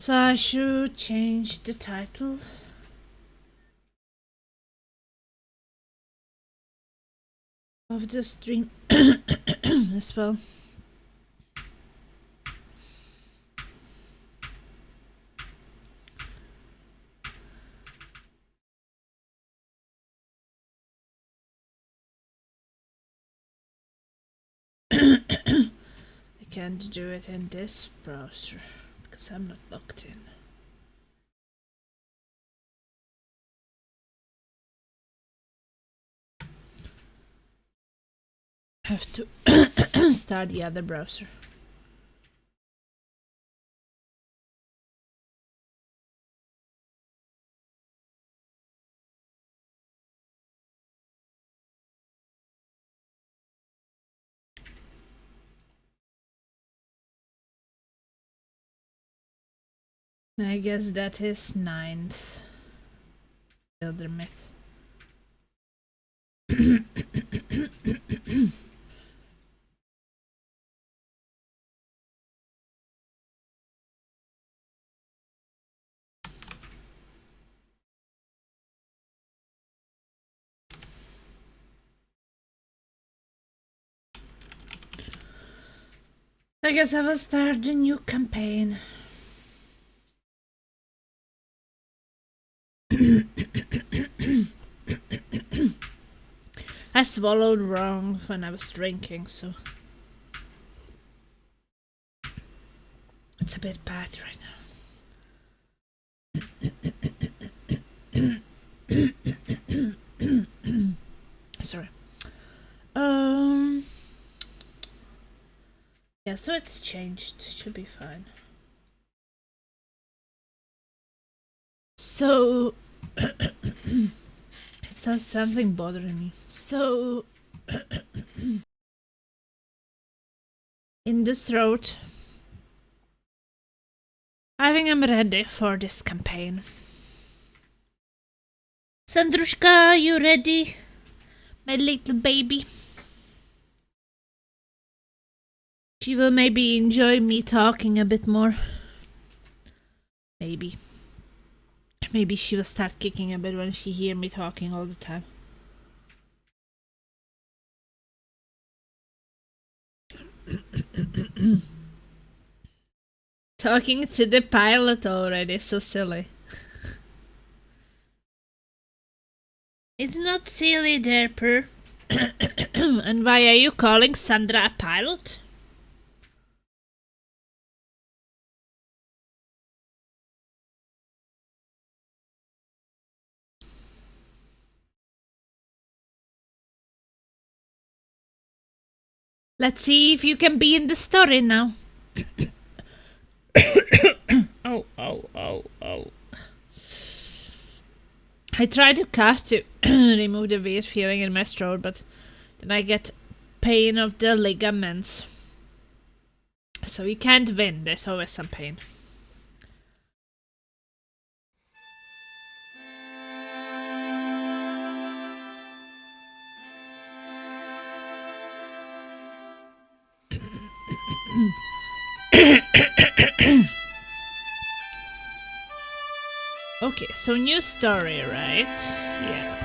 So I should change the title. Of the stream as well. I can't do it in this browser because I'm not logged in. I have to start the other browser. I guess that is 9th Wildermyth. I guess I will start the new campaign. I swallowed wrong when I was drinking, so it's a bit bad right now. Sorry. Yeah, so it's changed. Should be fine. So it's something bothering me. So in the throat. I think I'm ready for this campaign. Sandrushka, you ready? My little baby. She will maybe enjoy me talking a bit more. Maybe. Maybe she will start kicking a bit when she hears me talking all the time. Talking to the pilot already, so silly. It's not silly there, Per. And why are you calling Sandra a pilot? Let's see if you can be in the story now. Oh. I try to cough to remove the weird feeling in my throat, but then I get pain of the ligaments. So you can't win, there's always some pain. Okay, so new story, right? Yeah.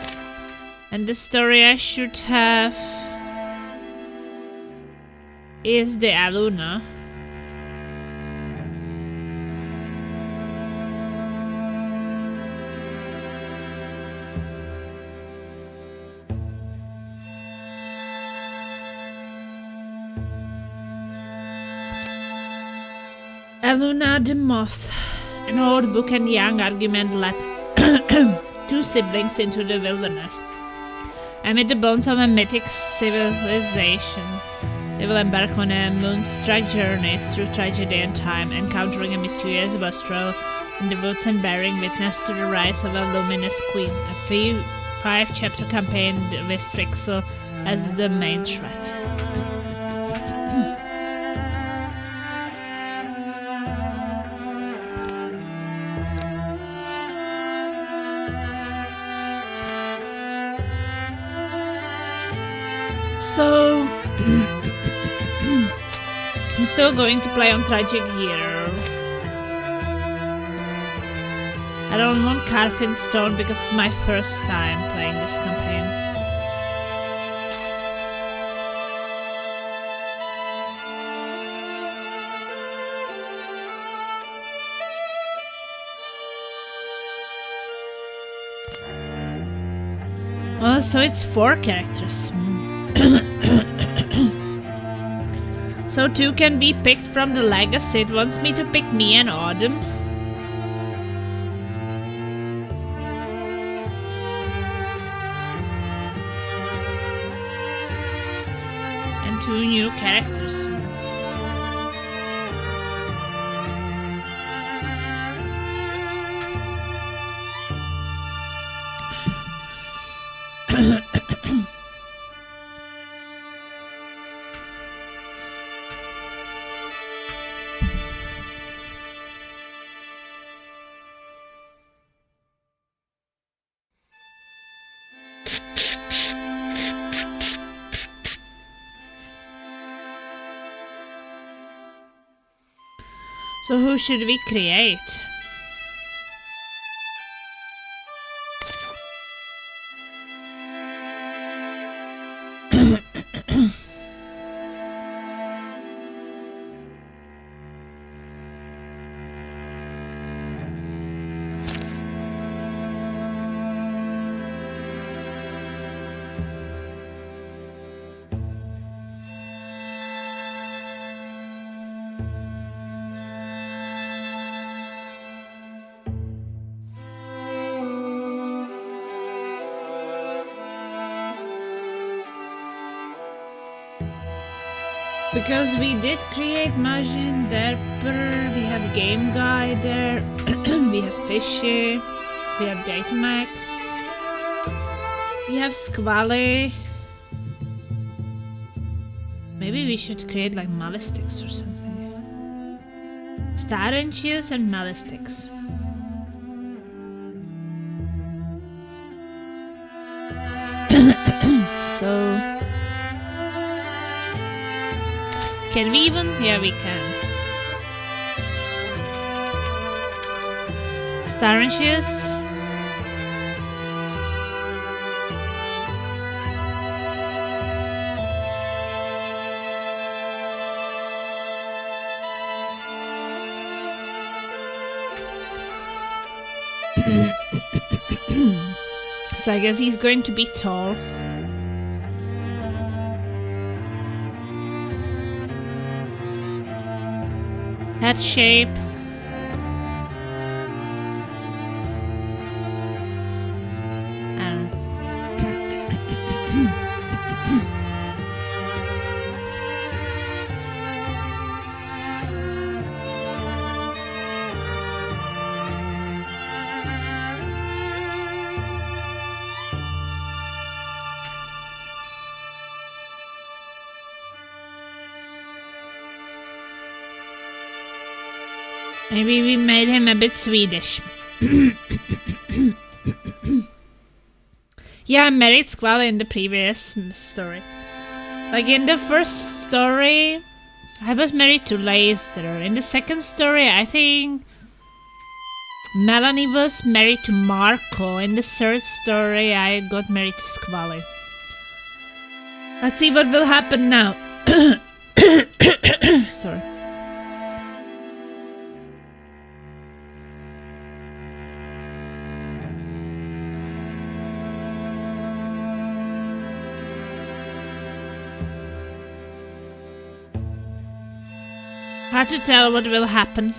And the story I should have is the Aluna. Aluna the Moth. An old book and young argument led two siblings into the wilderness. Amid the bones of a mythic civilization, they will embark on a moonstruck journey through tragedy and time, encountering a mysterious wastrel in the woods and bearing witness to the rise of a luminous queen. A 5-chapter campaign with Strixel as the main threat. So, I'm still going to play on Tragic Year. I don't want Carfin Stone because it's my first time playing this campaign. Oh, so it's 4 characters. So 2 can be picked from the legacy. It wants me to pick me and Autumn. And 2 new characters. So who should we create? Because we did create Majin Derper, we have Game Guy there, we have Fishy, we have Datamac, we have Squally. Maybe we should create like Malistics or something. Staranchius and Malistics. So... can we even? Yeah, we can. Staranchius. So I guess he's going to be tall. Head shape. Maybe we made him a bit Swedish. Yeah, I married Squall in the previous story. Like in the first story, I was married to Leicester. In the second story, I think Melanie was married to Marco. In the third story, I got married to Squally. Let's see what will happen now. Sorry. Hard to tell what will happen.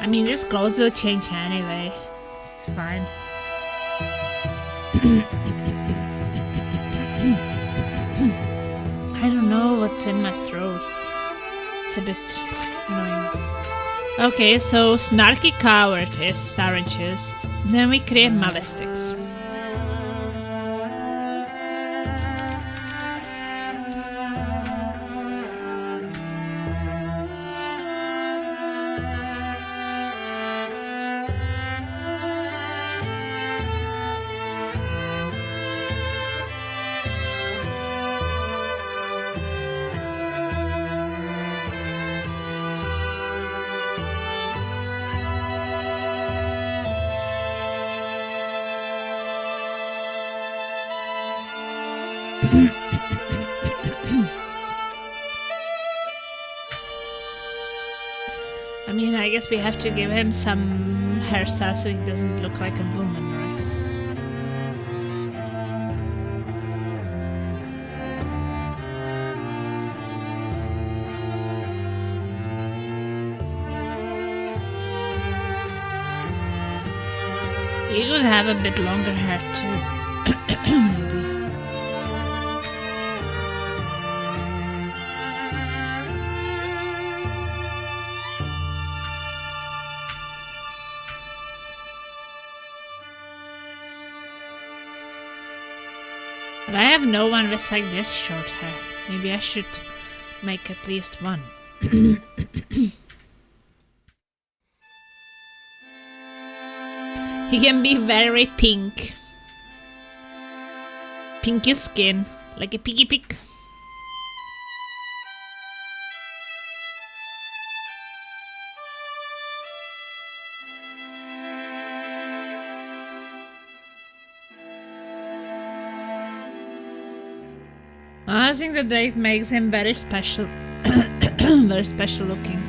I mean, this clothes will change anyway. It's fine. I don't know what's in my throat. It's a bit annoying. Okay, so Snarky Coward is Staranchius. Then we create Malistics. I mean, I guess we have to give him some hairstyle so he doesn't look like a woman, right? He would have a bit longer hair too. Maybe. But I have no one with like this short hair. Maybe I should make at least one. He can be very pink. Pinky skin, like a piggy pig. I think that makes him very special. Very special looking.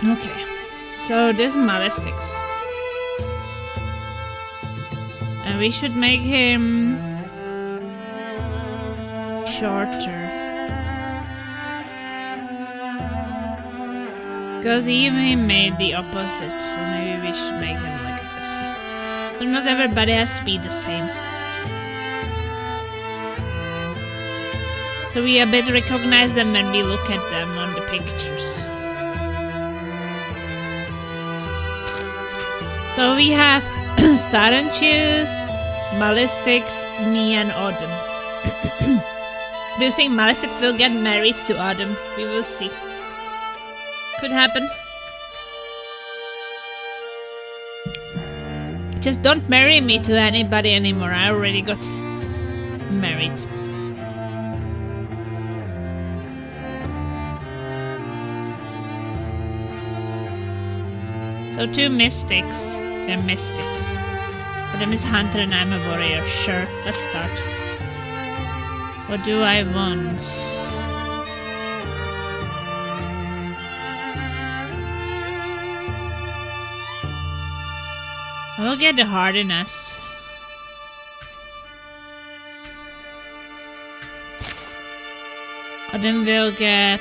Okay, so this Malistics. And we should make him shorter. Because he made the opposite, so maybe we should make him like this. So not everybody has to be the same. So we a bit recognize them when we look at them on the pictures. So we have Star and Choose, Malistics, me and Autumn. Do you think Malistics will get married to Autumn? We will see. Could happen. Just don't marry me to anybody anymore. I already got married. So two mystics. They're mystics. Autumn is hunter and I'm a warrior. Sure, let's start. What do I want? I'll get the hardiness. Autumn will get...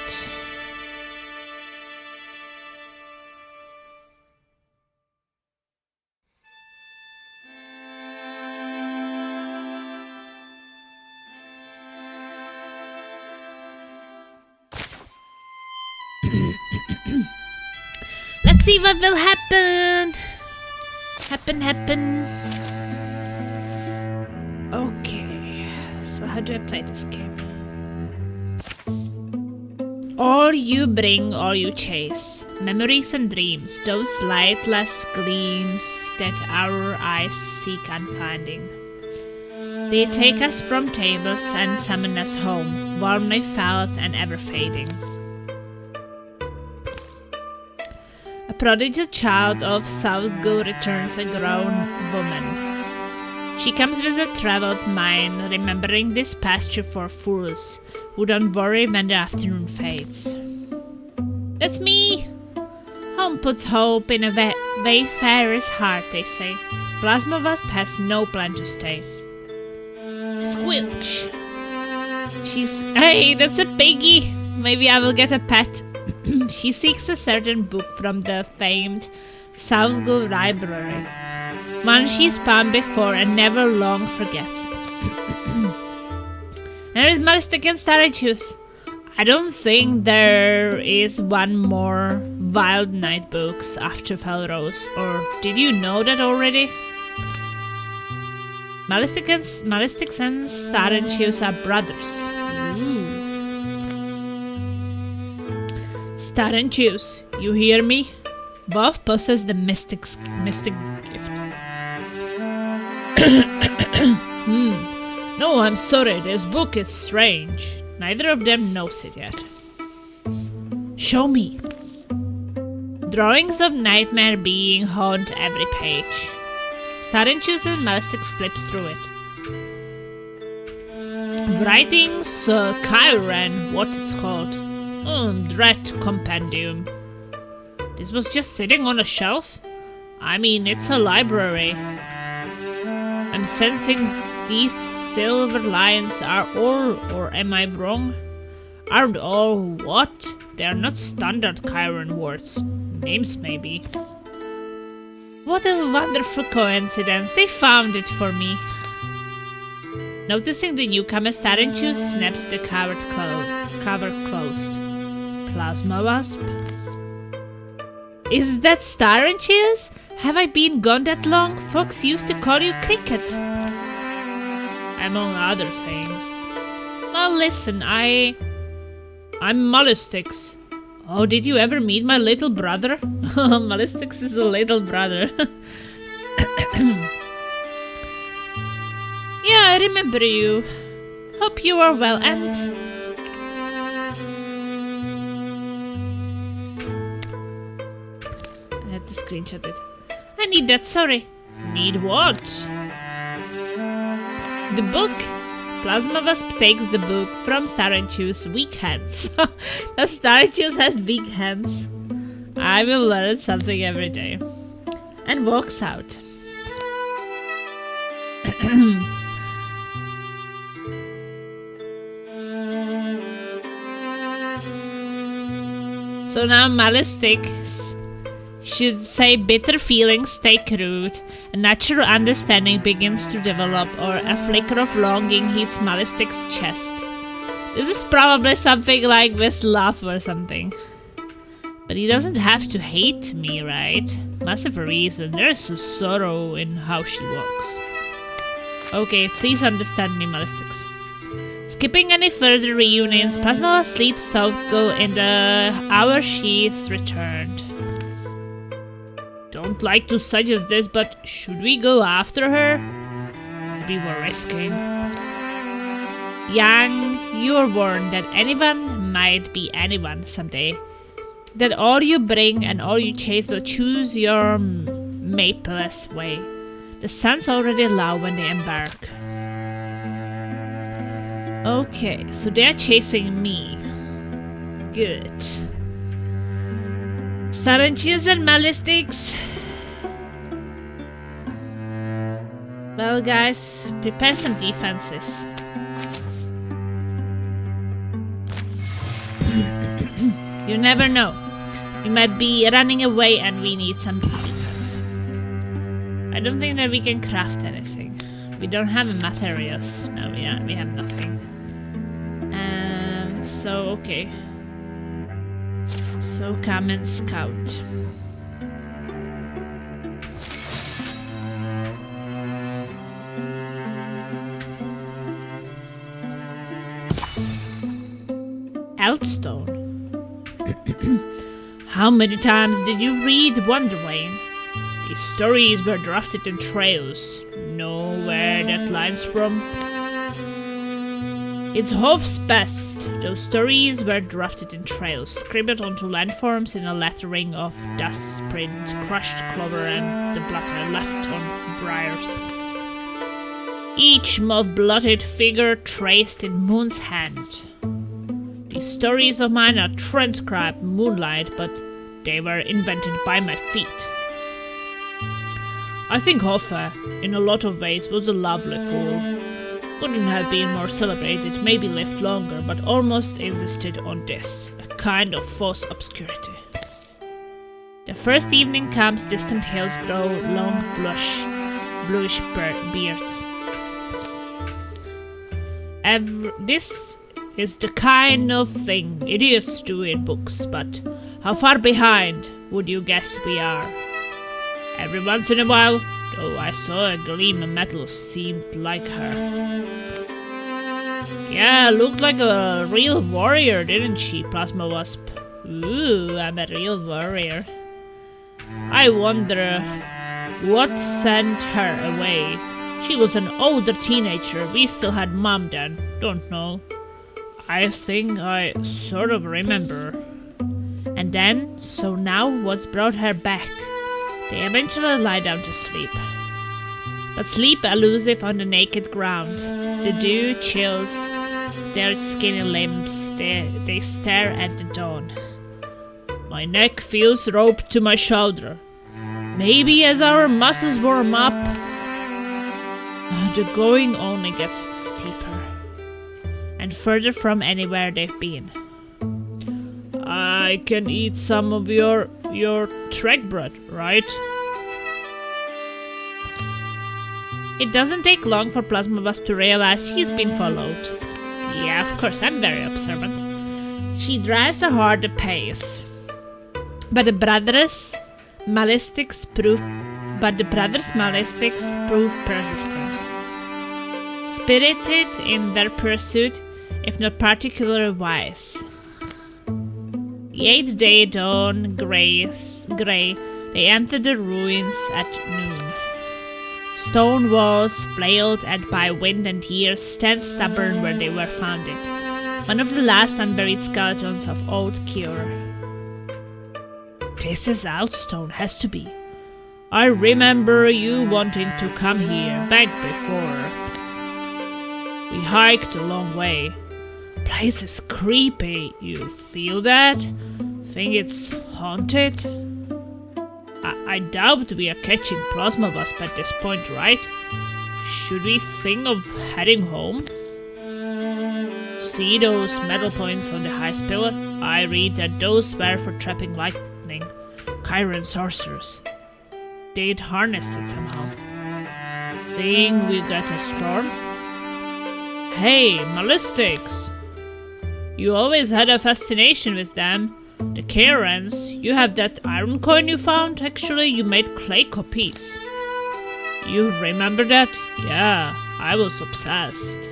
Let's see what will happen. Happen. Okay, so how do I play this game? All you bring, all you chase. Memories and dreams, those lightless gleams that our eyes seek unfinding. They take us from tables and summon us home, warmly felt and ever fading. A prodigal child of Southgo returns a grown woman. She comes with a traveled mind, remembering this pasture for fools who don't worry when the afternoon fades. That's me! Home puts hope in a wayfarer's heart, they say. Plasmovas has no plan to stay. Squilch! Hey, that's a piggy! Maybe I will get a pet. She seeks a certain book from the famed Southgo library. One she's found before and never long forgets. There is Malistic and Starry Juice. I don't think there is one more Wild Night books after Felrose, or did you know that already? Malistics and Starenchius are brothers. Ooh. Starenchius, you hear me? Both possess the mystic gift. No, I'm sorry, this book is strange. Neither of them knows it yet. Show me. Drawings of nightmare being haunt every page. Starenchius and Malistics flips through it. Writings, Chiron, what it's called. Dread Compendium. This was just sitting on a shelf? I mean, it's a library. I'm sensing these silver lions are all, or am I wrong? Aren't all what? They are not standard Chiron words. Names maybe. What a wonderful coincidence. They found it for me. Noticing the newcomer, Starenchius snaps the cover closed. Plasma Wasp? Is that Starenchius? Have I been gone that long? Folks used to call you Cricket. Among other things. Well, listen, I'm Malistics. Oh, did you ever meet my little brother? Malistics is a little brother. Yeah, I remember you. Hope you are well, and... I had to screenshot it. I need that, sorry. Need what? The book. Plasma Wasp takes the book from Starenchius' weak hands. Now Starenchius has big hands. I will learn something every day. And walks out. So now Malistics should say bitter feelings take root, a natural understanding begins to develop, or a flicker of longing hits Malistics' chest. This is probably something like with love or something. But he doesn't have to hate me, right? Must have a reason. There's a sorrow in how she walks. Okay, please understand me, Malistics. Skipping any further reunions, Plasma leaves Southgall in the hour she's returned. Don't like to suggest this, but should we go after her? We were risking. Young, you're warned that anyone might be anyone someday. That all you bring and all you chase will choose your mapeless way. The sun's already low when they embark. Okay, so they're chasing me. Good. Starenchius and Malistics. Well, guys, prepare some defenses. You never know. We might be running away and we need some defense. I don't think that we can craft anything. We don't have materials. No, we have nothing. So, okay. So come and scout. Elstone. How many times did you read Wonderwayne? These stories were drafted in trails. Know where that line's from? It's Hof's best. Those stories were drafted in trails, scribbled onto landforms in a lettering of dust print, crushed clover, and the blotter left on briars. Each moth-blotted figure traced in Moon's hand. These stories of mine are transcribed moonlight, but they were invented by my feet. I think Hoffa, in a lot of ways, was a lovely fool. Couldn't have been more celebrated, maybe lived longer, but almost insisted on this, a kind of false obscurity. The first evening comes, distant hills grow long bluish beards. This is the kind of thing idiots do in books, but how far behind would you guess we are? Every once in a while, though I saw a gleam of metal seemed like her. Yeah, looked like a real warrior, didn't she, Plasma Wasp? Ooh, I'm a real warrior. I wonder what sent her away. She was an older teenager. We still had Mom then. Don't know. I think I sort of remember. And then, so now what's brought her back? They eventually lie down to sleep. But sleep elusive on the naked ground. The dew chills their skinny limbs. They stare at the dawn. My neck feels roped to my shoulder. Maybe as our muscles warm up, the going only gets steeper. And further from anywhere they've been. I can eat some of your trek bread, right? It doesn't take long for Plasma Wasp to realize she's been followed. Yeah, of course, I'm very observant. She drives a harder pace. But the brothers' malistics prove persistent. Spirited in their pursuit, if not particularly wise. The 8th day dawn grey, they enter the ruins at noon. Stone walls, flailed at by wind and years, stand stubborn where they were founded. One of the last unburied skeletons of old Cure. This is Outstone, has to be. I remember you wanting to come here back before. We hiked a long way. Place is creepy. You feel that? Think it's haunted? I doubt we are catching Plasma Wasp at this point, right? Should we think of heading home? See those metal points on the highest pillar? I read that those were for trapping lightning. Chiron sorcerers. They'd harnessed it somehow. Think we got a storm? Hey, Malistics! You always had a fascination with them. The Karens, you have that iron coin you found? Actually, you made clay copies. You remember that? Yeah, I was obsessed.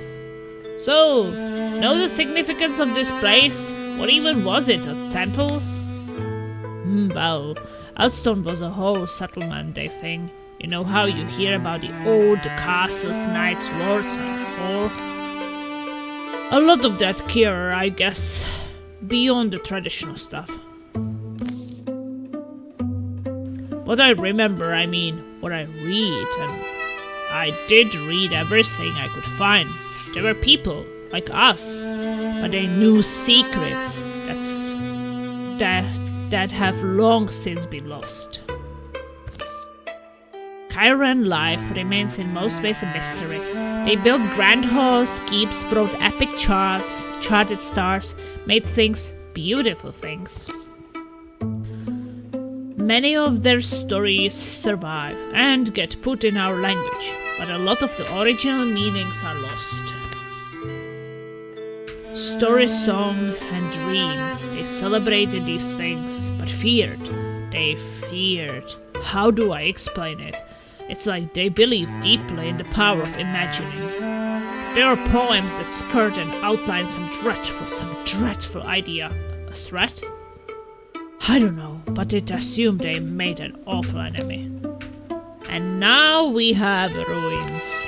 So, know the significance of this place? What even was it, a temple? Well, Outstone was a whole settlement, they think. You know how you hear about the castles, knights, lords, and all? A lot of that cure, I guess. Beyond the traditional stuff. What I remember, I mean, what I read, and I did read everything I could find. There were people like us, but they knew secrets that have long since been lost. Chiron life remains in most ways a mystery. They built grand halls, keeps, wrote epic charts, charted stars, made things, beautiful things. Many of their stories survive and get put in our language, but a lot of the original meanings are lost. Story, song, and dream, they celebrated these things, but feared. They feared. How do I explain it? It's like they believe deeply in the power of imagining. There are poems that skirt and outline some dreadful idea. A threat? I don't know, but it assumed they made an awful enemy. And now we have ruins.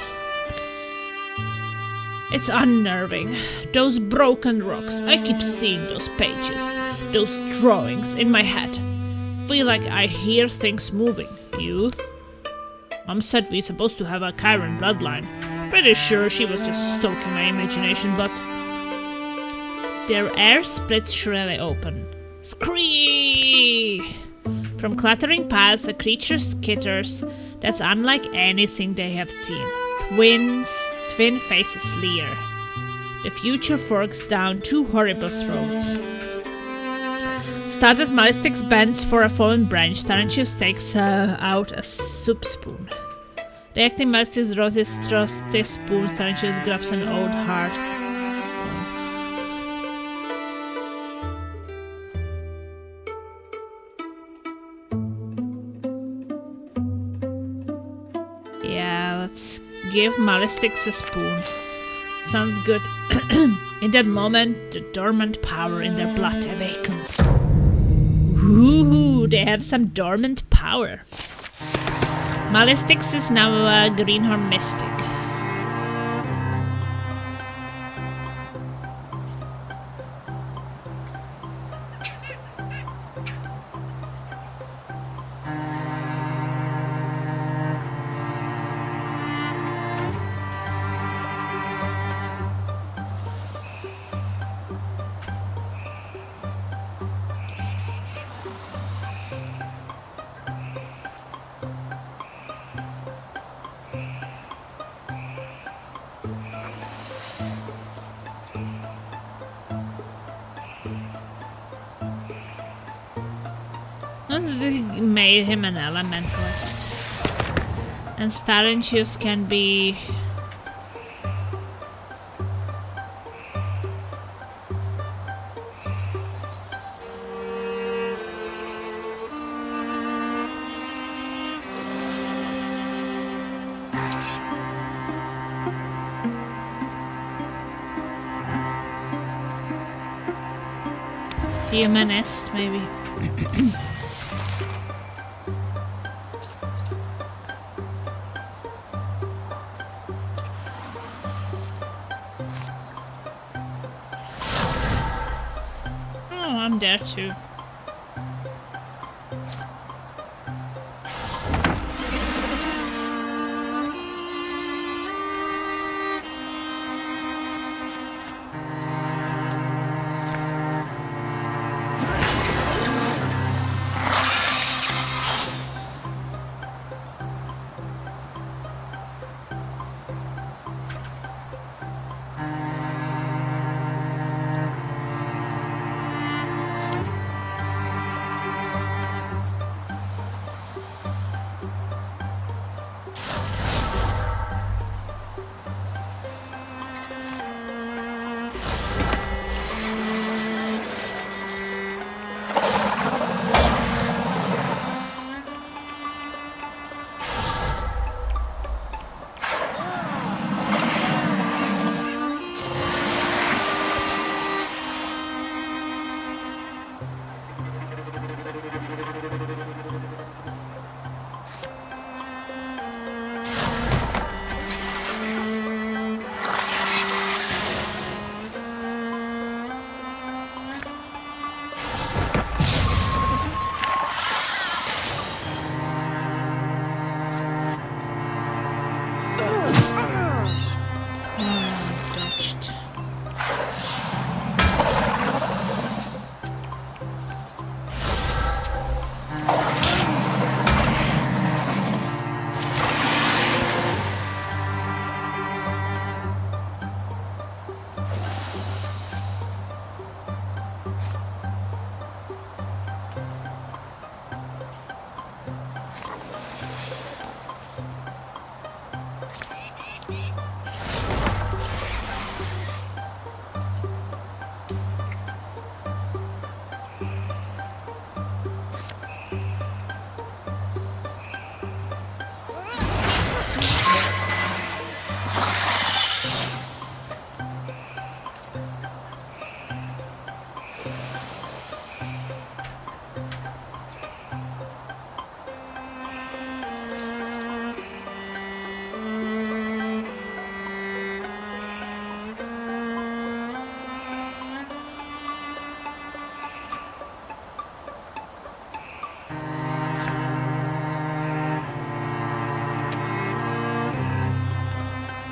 It's unnerving. Those broken rocks. I keep seeing those pages, those drawings in my head. Feel like I hear things moving. You? Mom said we're supposed to have a Chiron bloodline. Pretty sure she was just stoking my imagination, but... Their air splits shrilly open. Scream! From clattering past, a creature skitters that's unlike anything they have seen. Twin faces leer. The future forks down two horrible throats. Started Malistics bends for a fallen branch. Tarantius takes out a soup spoon. The acting Malistics draws his trusty spoon. Tarantius grabs an old heart. let's give Malistix a spoon. Sounds good. In that moment, the dormant power in their blood awakens. Ooh, they have some dormant power. Malistix is now a greenhorn mystic. Let's made him an elementalist. And Starinchius can be... humanist, maybe. I'm there too.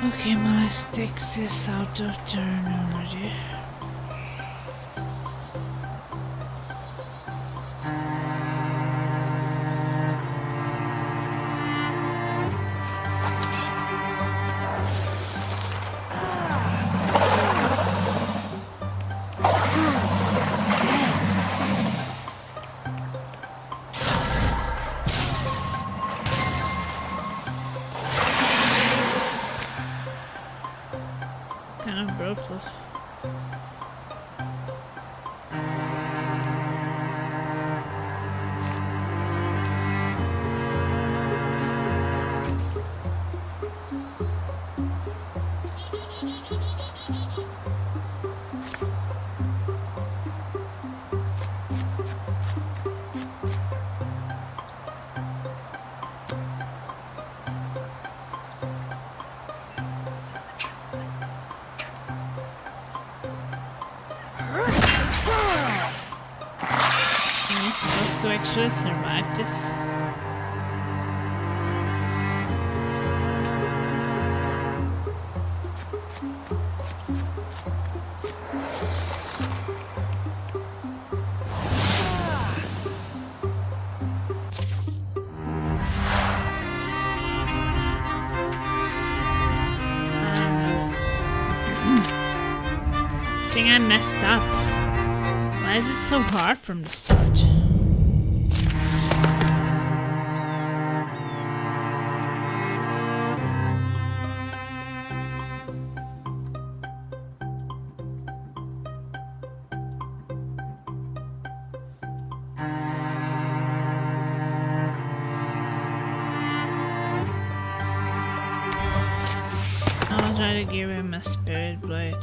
Okay, my sticks is out of turn already. Kind of brutal. to actually survive this. I messed up. Why is it so hard from the start? I'll try to give him a spirit blade.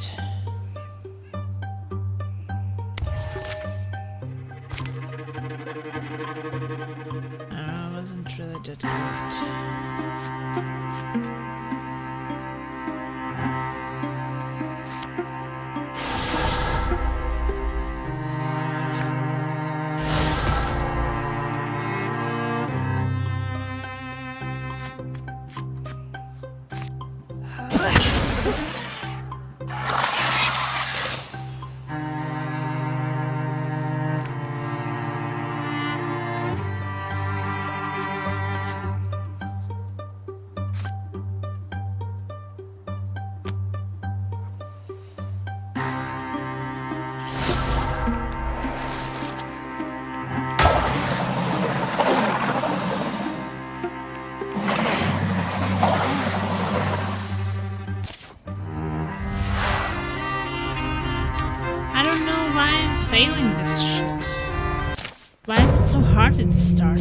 Really did great. Failing this shit. Why is it so hard at the start?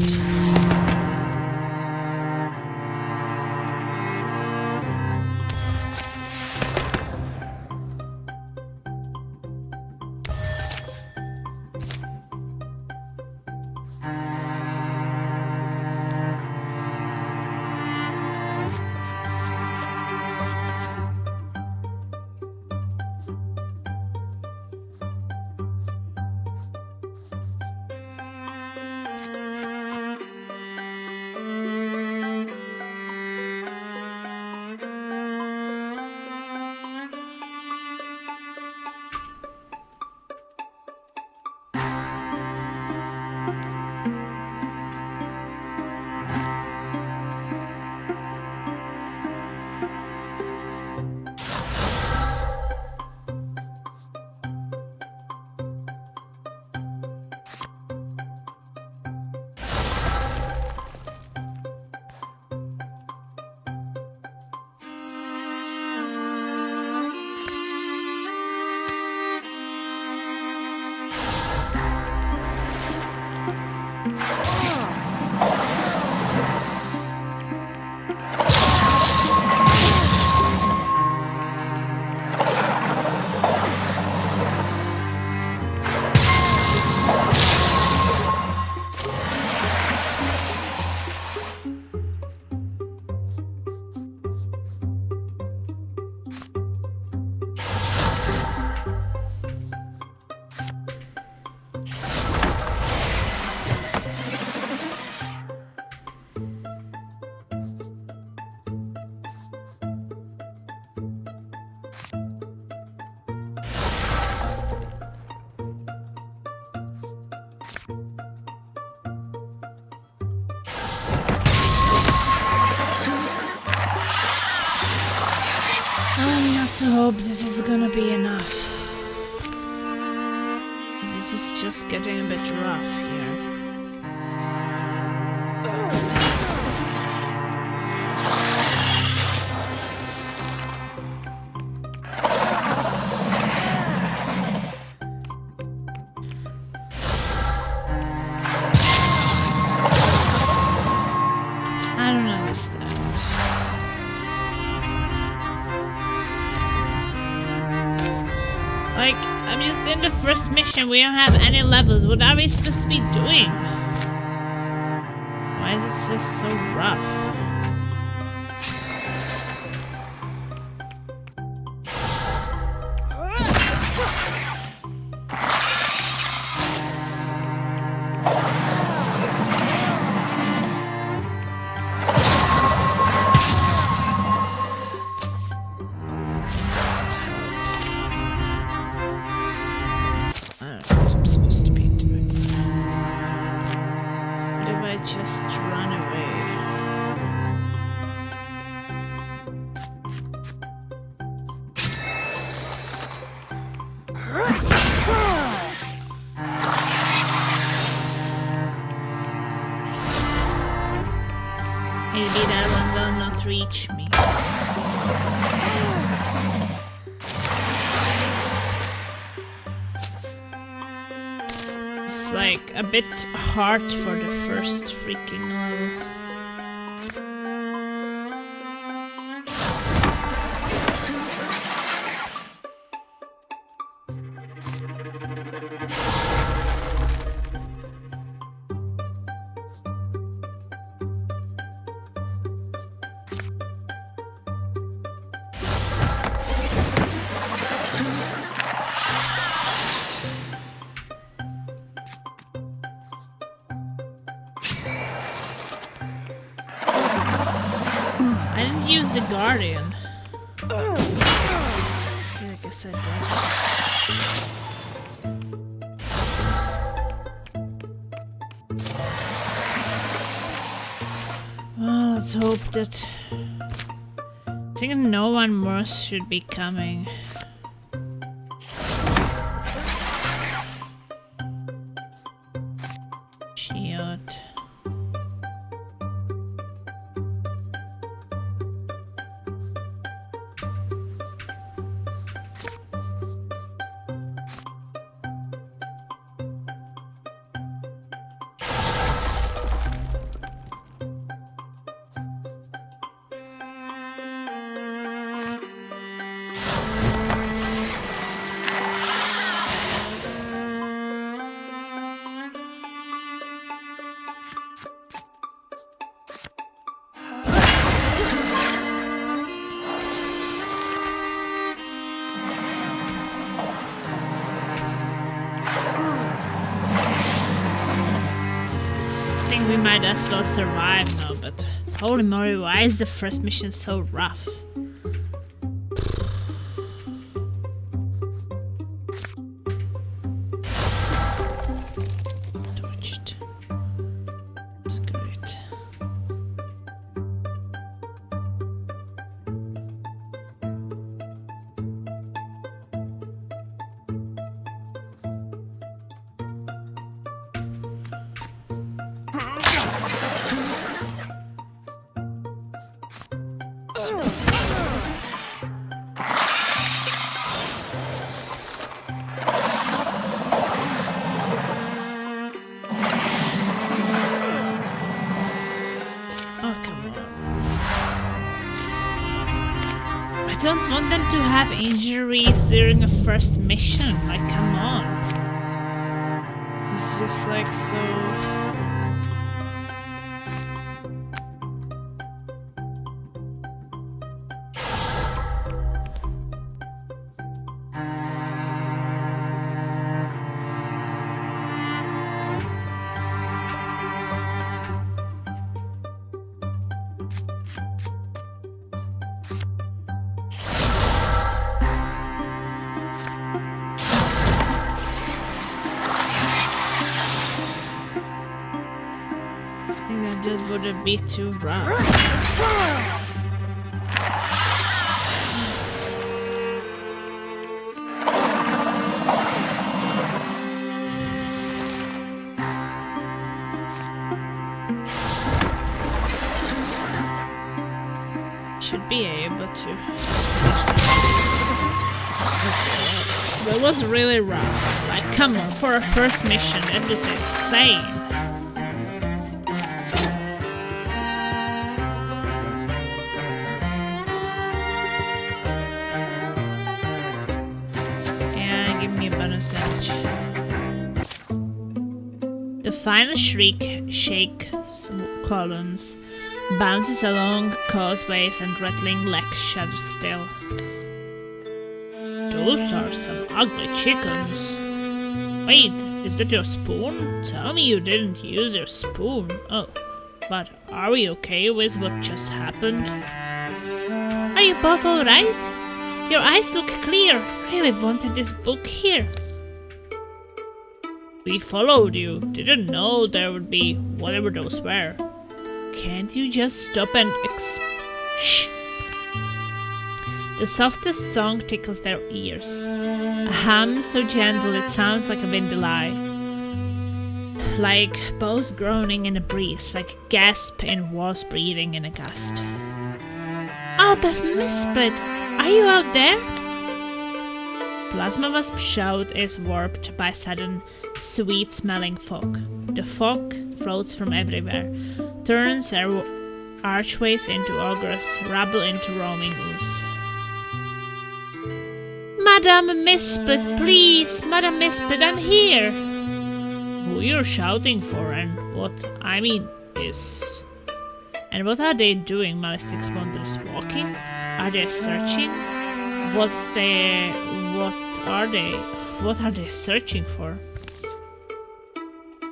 I hope this is gonna be enough. This is just getting a bit rough here. I don't understand. Like, I'm just in the first mission, we don't have any levels. What are we supposed to be doing? Why is it just so rough? Maybe that one will not reach me. It's like a bit hard for the first freaking level. I didn't use the Guardian. Okay, I guess I did. Well, let's hope that... I think no one more should be coming. Shiot. We might as well survive now, but holy moly, why is the first mission so rough? Torched. That's great. I don't want them to have injuries during a first mission, like come on. It's just like so... just wouldn't be too rough. Should be able to. Okay, that was really rough. Like, come on, for a first mission, that was insane. Yeah, give me a bonus damage. The final shriek shakes columns, bounces along causeways and rattling legs shudder still. Those are some ugly chickens. Wait, is that your spoon? Tell me you didn't use your spoon. Oh, but are we okay with what just happened? Are you both alright? Your eyes look clear. Really wanted this book here. We followed you. Didn't know there would be whatever those were. Can't you just stop and shh! The softest song tickles their ears. A hum so gentle it sounds like a windy lie. like bows groaning in a breeze, like gasp in walls breathing in a gust. Oh, but Miss Split, are you out there? Plasma Wasp's shout is warped by sudden, sweet-smelling fog. The fog floats from everywhere, turns archways into ogres, rubble into roaming ooze. Madam Miss Split, please! Madam Miss Split, I'm here! Who you're shouting for and what I mean is... And what are they doing, Malastic's wonders? Walking? Are they searching? What are they searching for?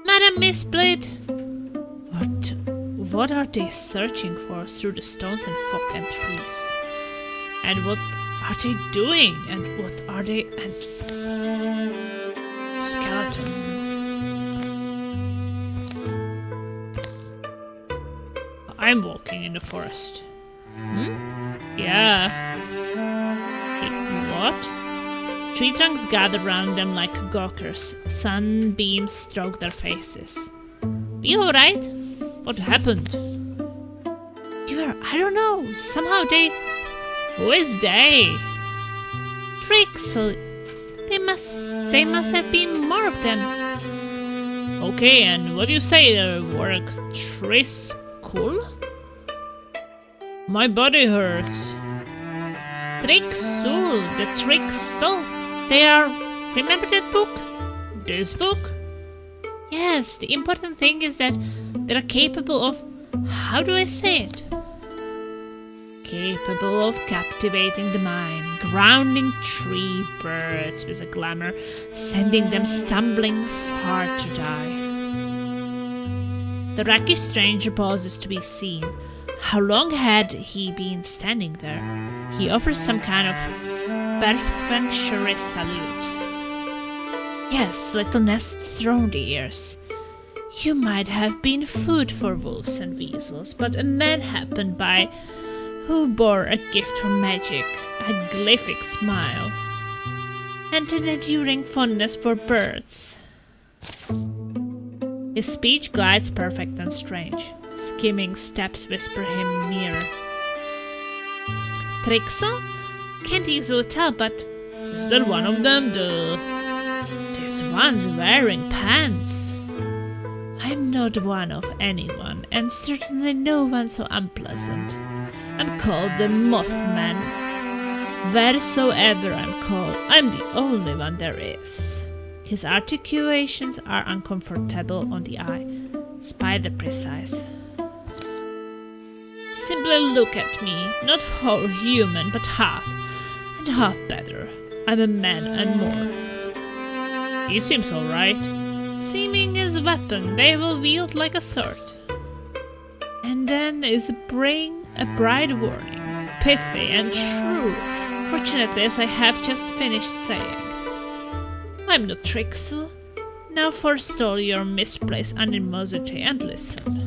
Madam Miss Split! What are they searching for through the stones and fog and trees? And what are they doing? And what are they? And... Skeleton. I'm walking in the forest. Yeah. What? Tree trunks gather round them like gawkers. Sunbeams stroke their faces. You alright? What happened? I don't know. Somehow they... Who is they? Trixel. They must have been more of them. Okay, and what do you say there, Warwick? Cool? My body hurts. Trixel, the Trixel. They are... Remember that book? This book? Yes, the important thing is that they're capable of... How do I say it? Capable of captivating the mind, grounding tree birds with a glamour, sending them stumbling far to die. The rakish stranger pauses to be seen. How long had he been standing there? He offers some kind of perfunctory salute. Yes, little nest thrown the ears. You might have been food for wolves and weasels, but a man happened by who bore a gift from magic, a glyphic smile, and an enduring fondness for birds. His speech glides perfect and strange. Skimming steps whisper him nearer. Trixel? Can't easily tell, but is that one of them? This one's wearing pants. I'm not one of anyone, and certainly no one so unpleasant. I'm called the Mothman. Wheresoever I'm called, I'm the only one there is. His articulations are uncomfortable on the eye, spider precise. Simply look at me, not whole human, but half, and half better. I'm a man and more. He seems alright. Seeming is a weapon they will wield like a sword. And then is a bright warning, pithy and true, fortunately as I have just finished saying. I'm not Trixel. Now forestall your misplaced animosity and listen.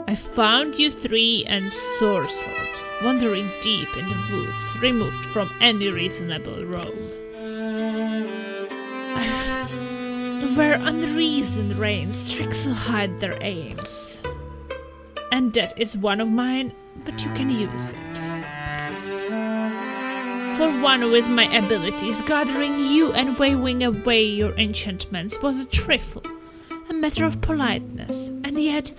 I found you three ensorcelled, wandering deep in the woods, removed from any reasonable roam. Where unreason reigns, Trixel hide their aims. And that is one of mine, but you can use it. For one with my abilities, gathering you and waving away your enchantments was a trifle, a matter of politeness, and yet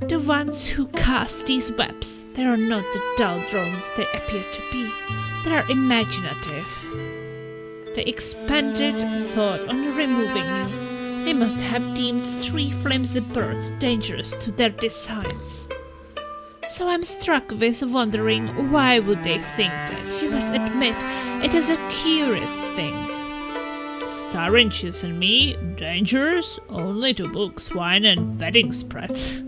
the ones who cast these webs, they are not the dull drones they appear to be, they are imaginative. They expended thought on removing you. They must have deemed three flimsy birds dangerous to their designs. So I'm struck with wondering why would they think that. You must admit, it is a curious thing. Star inches and me, dangerous? Only to books, wine and wedding spreads.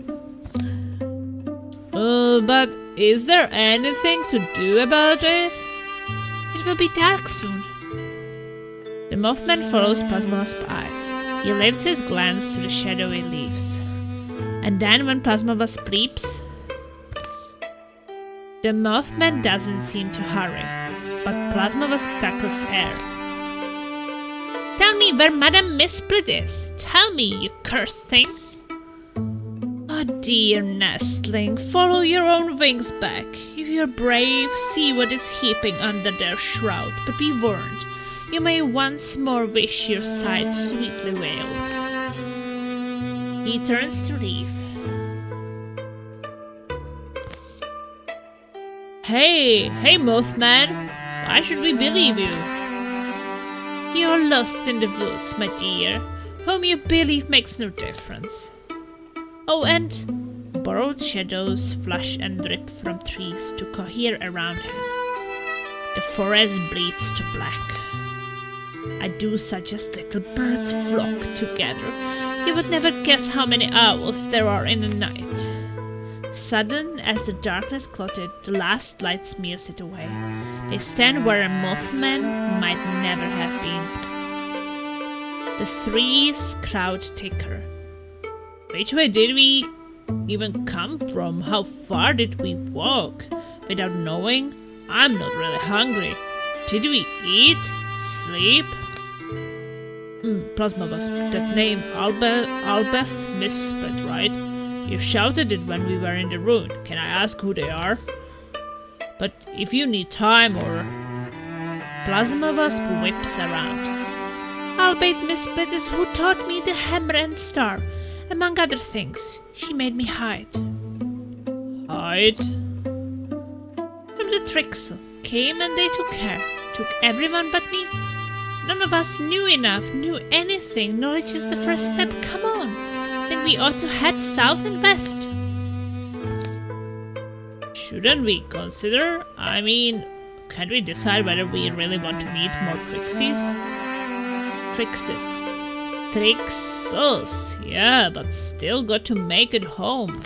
But is there anything to do about it? It will be dark soon. The Mothman follows Plasma's eyes. He lifts his glance to the shadowy leaves. And then when Plasma sleeps, the Mothman doesn't seem to hurry, but Plasma tackles air. Tell me where Madame Miss Split is. Tell me, you cursed thing. Oh dear nestling, follow your own wings back. If you're brave, see what is heaping under their shroud, but be warned, you may once more wish your sight sweetly veiled. He turns to leave. Hey, Mothman, why should we believe you? You're lost in the woods, my dear. Whom you believe makes no difference. Oh, and borrowed shadows flash and drip from trees to cohere around him. The forest bleeds to black. I do suggest little birds flock together. You would never guess how many owls there are in a night. Sudden as the darkness clotted, the last light smears it away. They stand where a Mothman might never have been. The threes crowd thicker. Which way did we even come from? How far did we walk? Without knowing, I'm not really hungry. Did we eat? Sleep? Plasma Wasp, that name Albeth misspelled, right? You shouted it when we were in the ruin. Can I ask who they are? But if you need time or... Plasma Wasp whips around. Albeit Missplit is who taught me the hammer and star. Among other things, she made me hide. Hide? From the Trixel. Came and they took her. Took everyone but me. None of us knew enough, knew anything. Knowledge is the first step. Come on. Think we ought to head south and west. Shouldn't we consider? I mean, can't we decide whether we really want to meet more Trixies? Trixes. Trixels, yeah, but still got to make it home.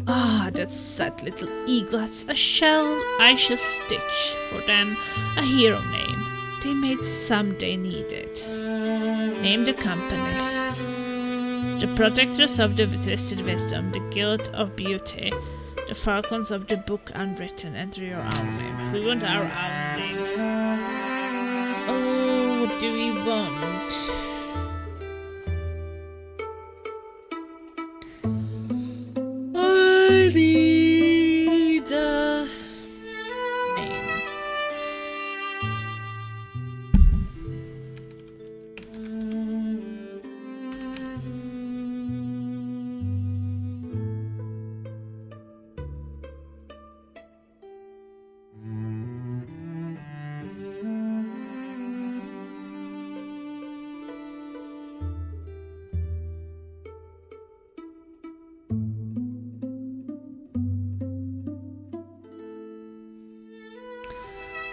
Ah, that sad little eaglets, a shell I shall stitch for them, a hero name. They made someday needed. Name the company. The Protectors of the Twisted Wisdom, the Guild of Beauty, the Falcons of the Book Unwritten. Enter your own name. We want our own name. Oh, what do we want? I need a name.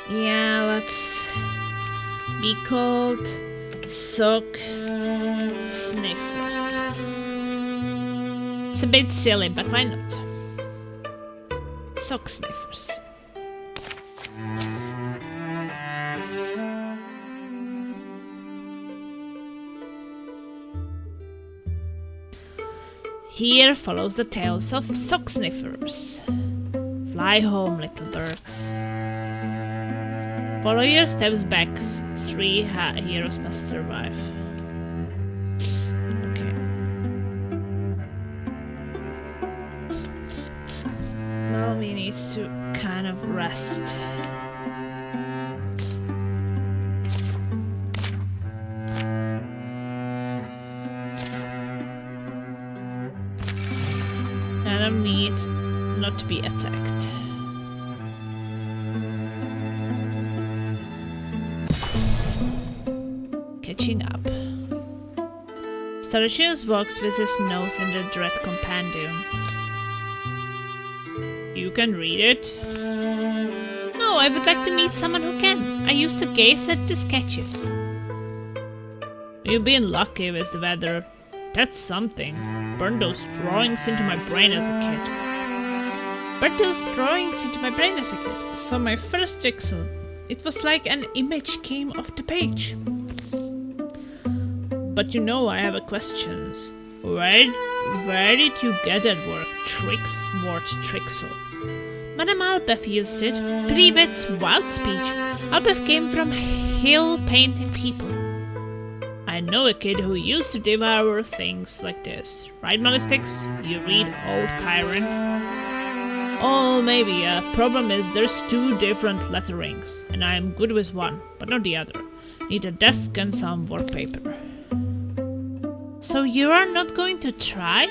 Yeah, let's be called Sock Sniffers. It's a bit silly, but why not? Sock Sniffers. Here follows the tales of Sock Sniffers. Fly home, little birds. Follow your steps back. 3 heroes must survive. Okay. Well, we need to kind of rest. And I need not to be attacked. Catching up. Staruchius walks with his nose in the Dread Compendium. You can read it? No, I would like to meet someone who can. I used to gaze at the sketches. You've been lucky with the weather. That's something. Burned those drawings into my brain as a kid. So my first Trixel. It was like an image came off the page. But you know I have a questions. Where did you get that word word Trixel? Madame Albeth used it. Believe it's wild speech. Albert came from hill painting people. I know a kid who used to devour things like this. Right, Molistix? You read Old Chiron? Oh, maybe. Problem is there's 2 different letterings, and I am good with one, but not the other. Need a desk and some work paper. So you are not going to try?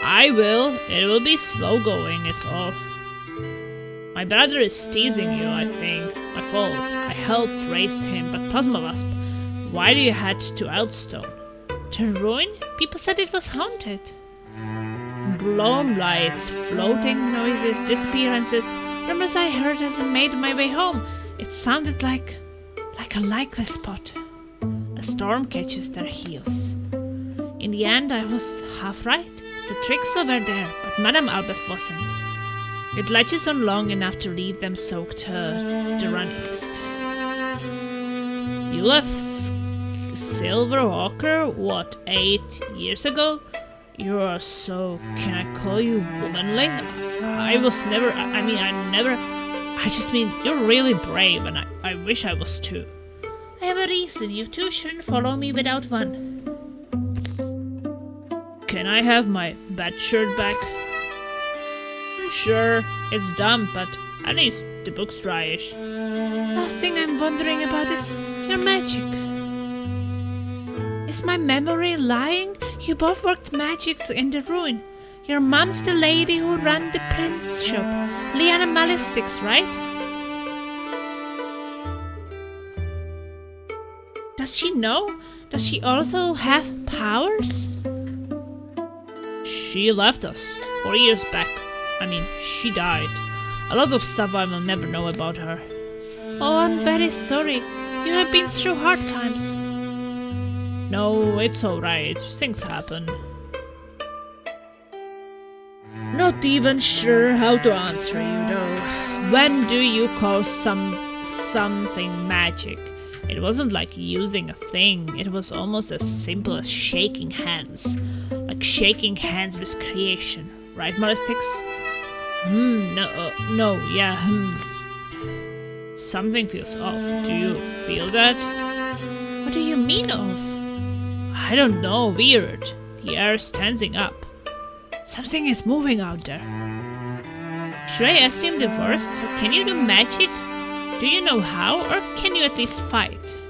I will. It will be slow going, is all. My brother is teasing you, I think. My fault. I helped raise him, but Plasma Wasp, why do you head to Eldstone? The ruin? People said it was haunted. Blown lights, floating noises, disappearances, rumors I heard as I made my way home. It sounded like a likely spot. A storm catches their heels. In the end, I was half right. The tricks were there, but Madame Albeth wasn't. It latches on long enough to leave them soaked the run east. You left Silverhawker, what, 8 years ago? You are so, can I call you womanly? I just mean, you're really brave, and I wish I was too. I have a reason, you two shouldn't follow me without one. Can I have my bed shirt back? Sure, it's dumb, but at least the book's dryish. Last thing I'm wondering about is your magic. Is my memory lying? You both worked magic in the ruin. Your mom's the lady who ran the print shop. Liana Malistix, right? Does she know? Does she also have powers? She left us 4 years back. She died. A lot of stuff I will never know about her. Oh, I'm very sorry. You have been through hard times. No, it's alright. Things happen. Not even sure how to answer you, though. When do you call something magic? It wasn't like using a thing. It was almost as simple as shaking hands. Like shaking hands with creation. Right, Molistix? Something feels off. Do you feel that? What do you mean off? I don't know, weird. The air's tensing up. Something is moving out there. Should I assume the worst? So can you do magic? Do you know how, or can you at least fight?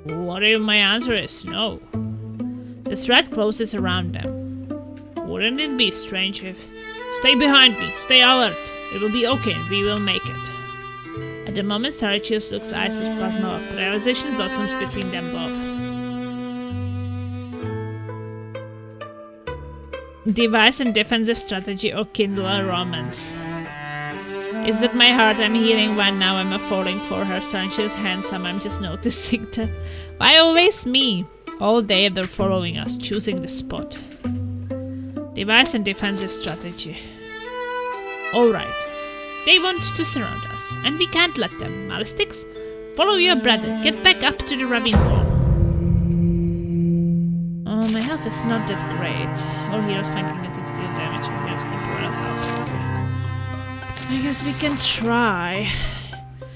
What if my answer is no? The threat closes around them. Wouldn't it be strange if... Stay behind me, stay alert. It will be okay, we will make it. At the moment, Starchius looks eyes with plasma up. Realization blossoms between them both. Device and defensive strategy or kindle a romance. Is that my heart I'm hearing when now I'm falling for her? Starchius handsome, I'm just noticing that. Why always me? All day they're following us, choosing the spot. Device and defensive strategy. Alright. They want to surround us, and we can't let them. Malistix, follow your brother. Get back up to the ravine wall. Oh, my health is not that great. All heroes flanking getting steel damage and heroes temporal health. Okay. I guess we can try.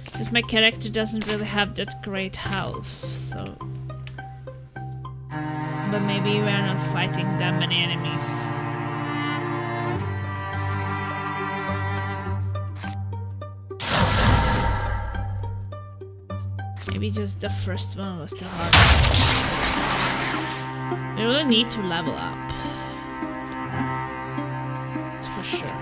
Because my character doesn't really have that great health, so... But maybe we are not fighting that many enemies. Maybe just the first one was the hardest. We really need to level up. That's for sure.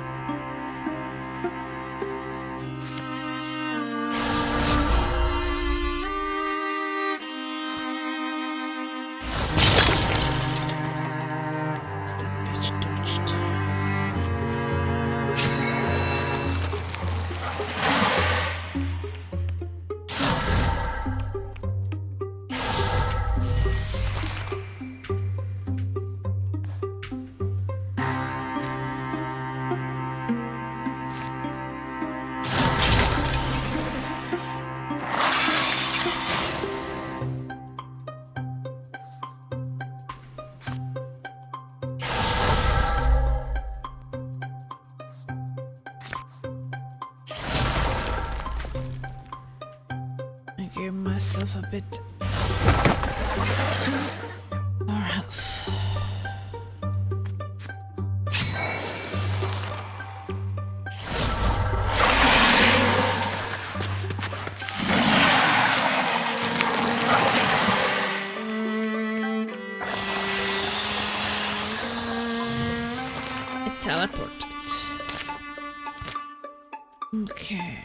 I gave myself a bit more health. Teleported. Okay.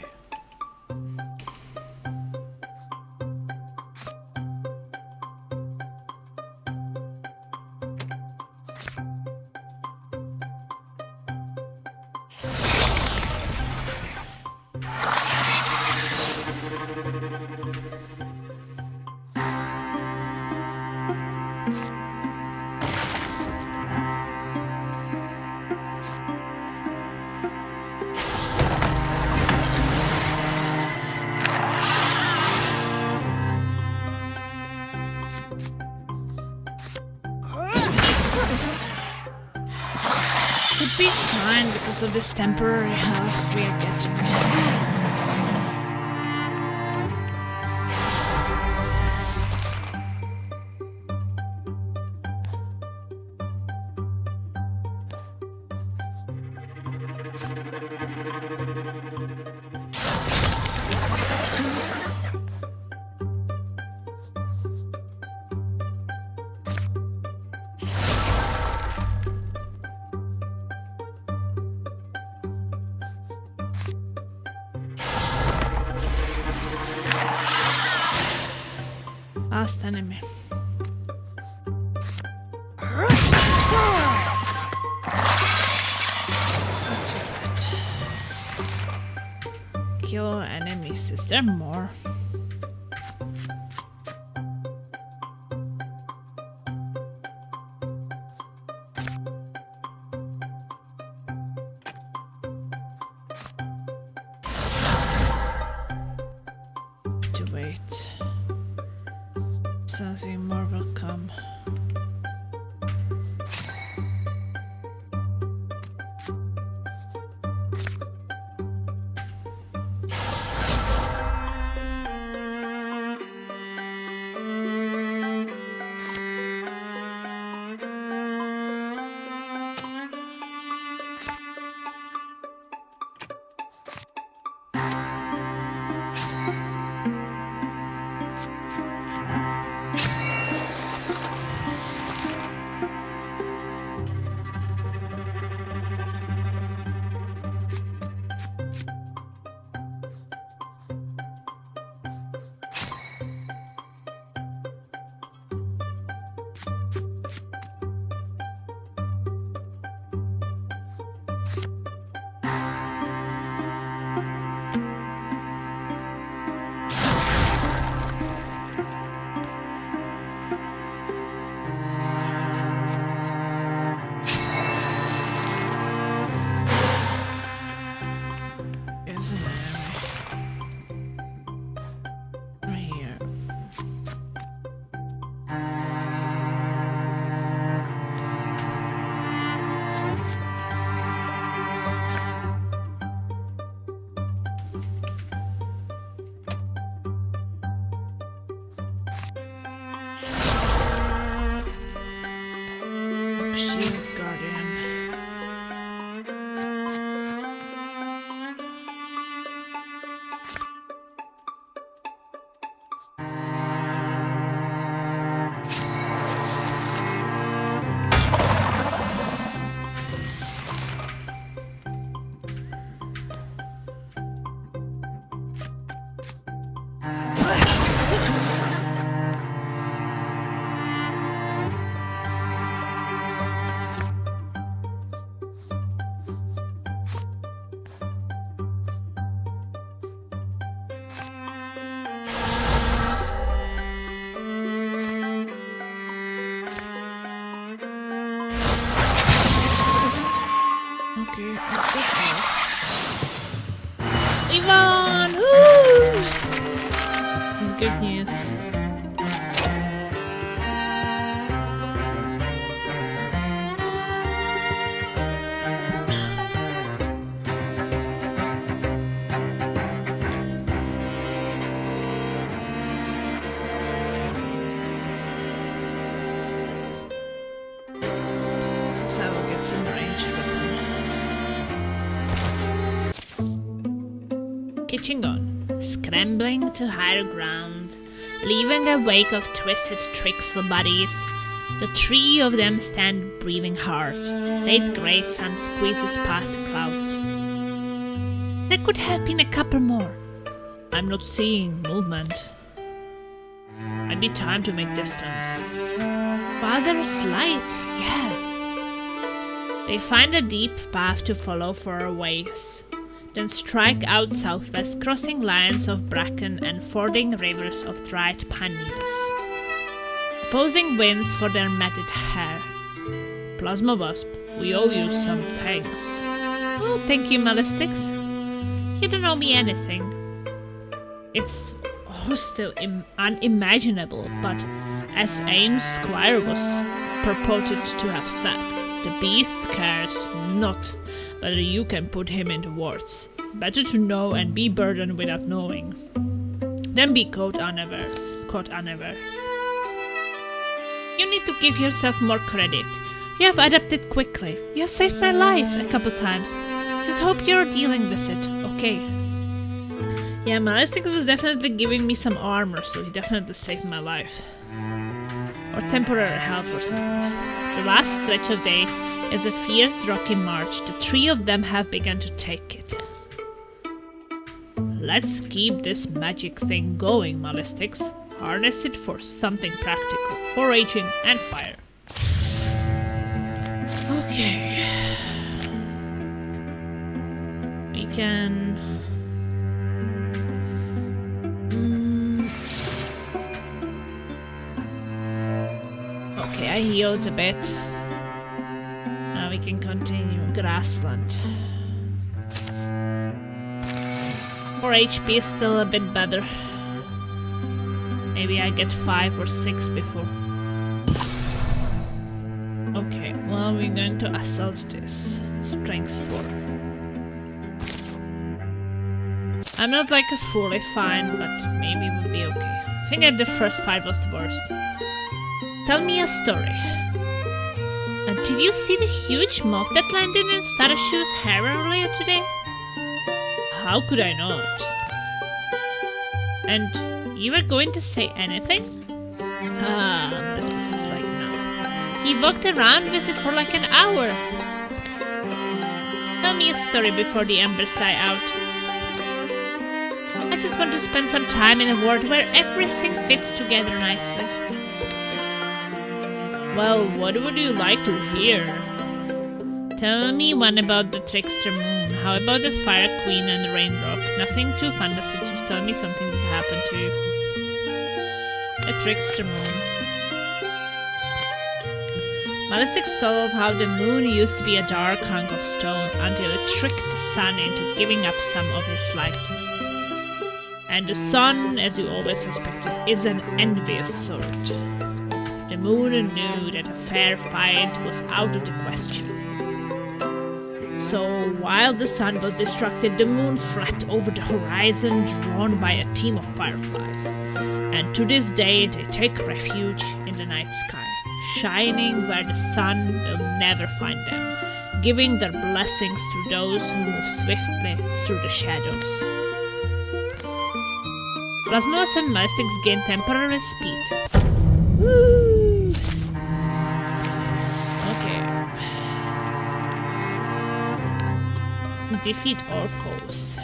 Could be fine because of this temporary health we are getting. Last enemy. So too bad. Kill enemies. Is there more? To wait. Something more will come. Shield Guardian. Okay, let's go back. Ivan! Woo! It's good news. That's a ranged weapon. Pitching on, scrambling to higher ground, leaving a wake of twisted tricksle bodies. The three of them stand breathing hard. Late great sun squeezes past the clouds. There could have been a couple more. I'm not seeing movement. Might be time to make distance. While there is light, yeah. They find a deep path to follow for a ways, then strike out southwest, crossing lines of bracken and fording rivers of dried pine needles. Opposing winds for their matted hair. Plasma Wasp, we owe you some thanks. Oh, thank you, Malistics. You don't owe me anything. It's still unimaginable, but as Ames Squire was purported to have said, the beast cares not whether you can put him into words. Better to know and be burdened without knowing than be caught unawares. You need to give yourself more credit. You have adapted quickly. You have saved my life a couple times. Just hope you're dealing with it, okay? Yeah, Malistics was definitely giving me some armor, so he definitely saved my life. Or temporary health or something. The last stretch of day is a fierce rocky march. The three of them have begun to take it. Let's keep this magic thing going, Malistics. Harness it for something practical, foraging and fire. Okay. We can... Okay, I healed a bit. Now we can continue. Grassland. 4 HP is still a bit better. Maybe I get 5 or 6 before. Okay, well, we're going to assault this. Strength 4. I'm not like a fully fine, but maybe we'll be okay. I think that the first fight was the worst. Tell me a story. Did you see the huge moth that landed in Starshew's hair earlier today? How could I not? And you were going to say anything? This is like no. He walked around with it for like an hour. Tell me a story before the embers die out. I just want to spend some time in a world where everything fits together nicely. Well, what would you like to hear? Tell me one about the Trickster Moon. How about the Fire Queen and the Rain Rock? Nothing too fantastic, just tell me something that happened to you. A Trickster Moon. Malistics told how the moon used to be a dark hunk of stone until it tricked the sun into giving up some of his light. And the sun, as you always suspected, is an envious sort. The moon knew that a fair fight was out of the question. So, while the sun was distracted, the moon flapped over the horizon, drawn by a team of fireflies. And to this day, they take refuge in the night sky, shining where the sun will never find them, giving their blessings to those who move swiftly through the shadows. Plasmos and Malistics gain temporary speed. Woo! Defeat all foes.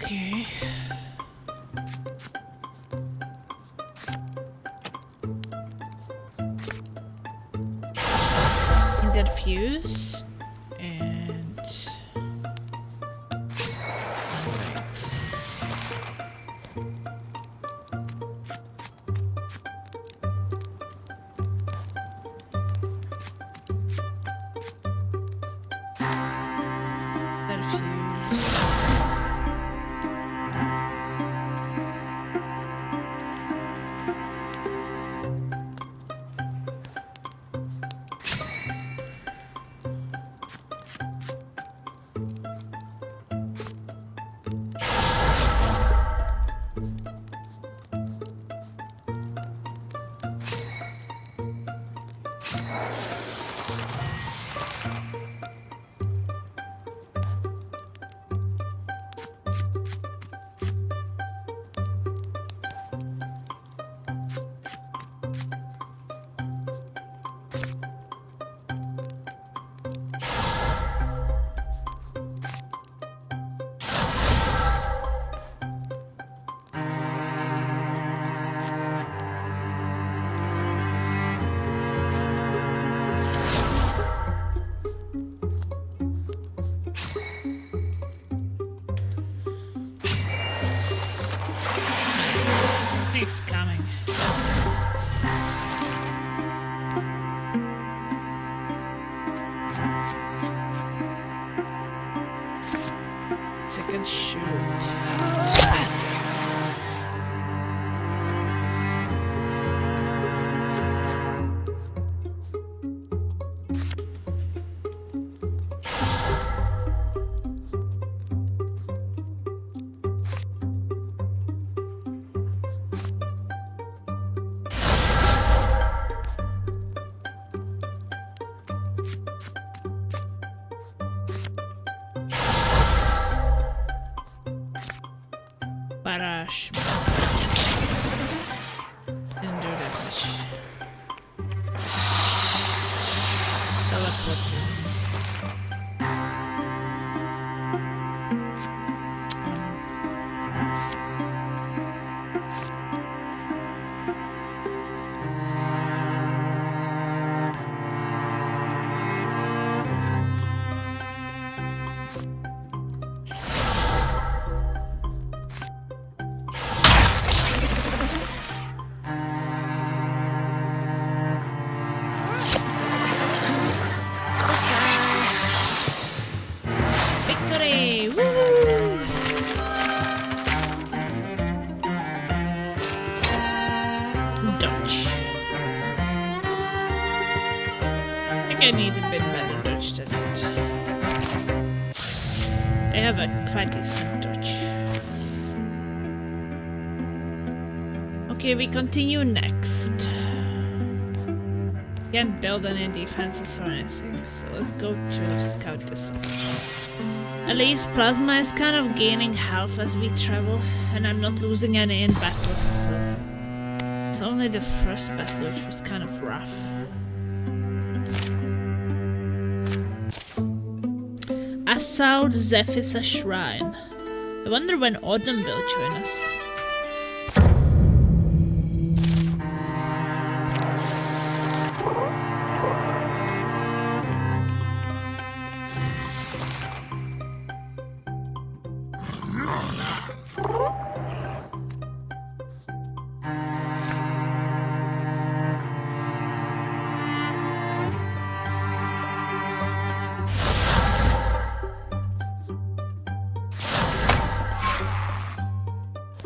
Okay. In that fuse and something's coming. Second shoot. Barrage. Didn't do that much. Teleporting. I need a bit better dodge than that. I have a quite decent dodge. Okay, we continue next. Can't build any defenses or anything, so let's go to scout this location. At least plasma is kind of gaining health as we travel, and I'm not losing any in battles, so it's only the first battle which was kind of rough. Assault Zephyr's Shrine. I wonder when Autumn will join us.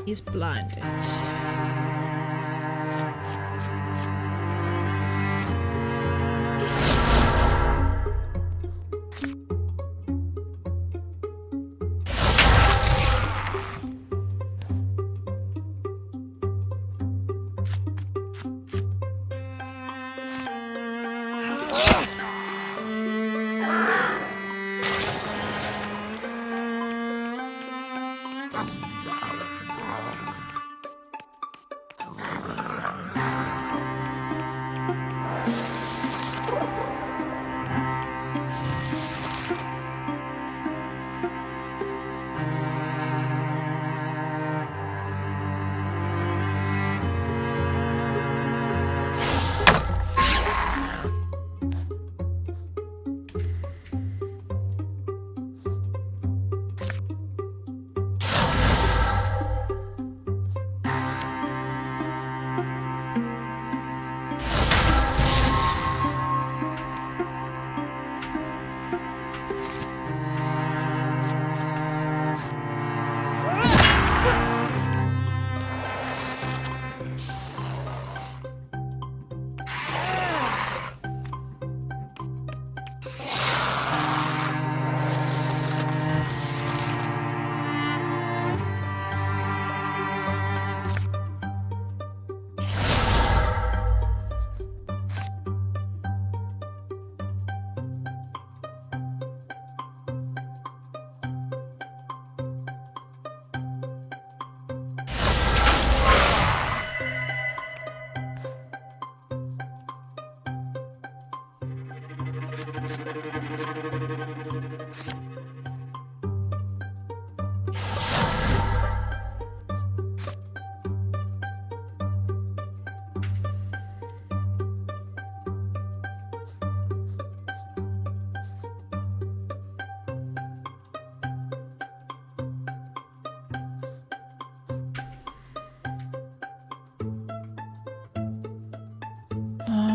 He's blinded.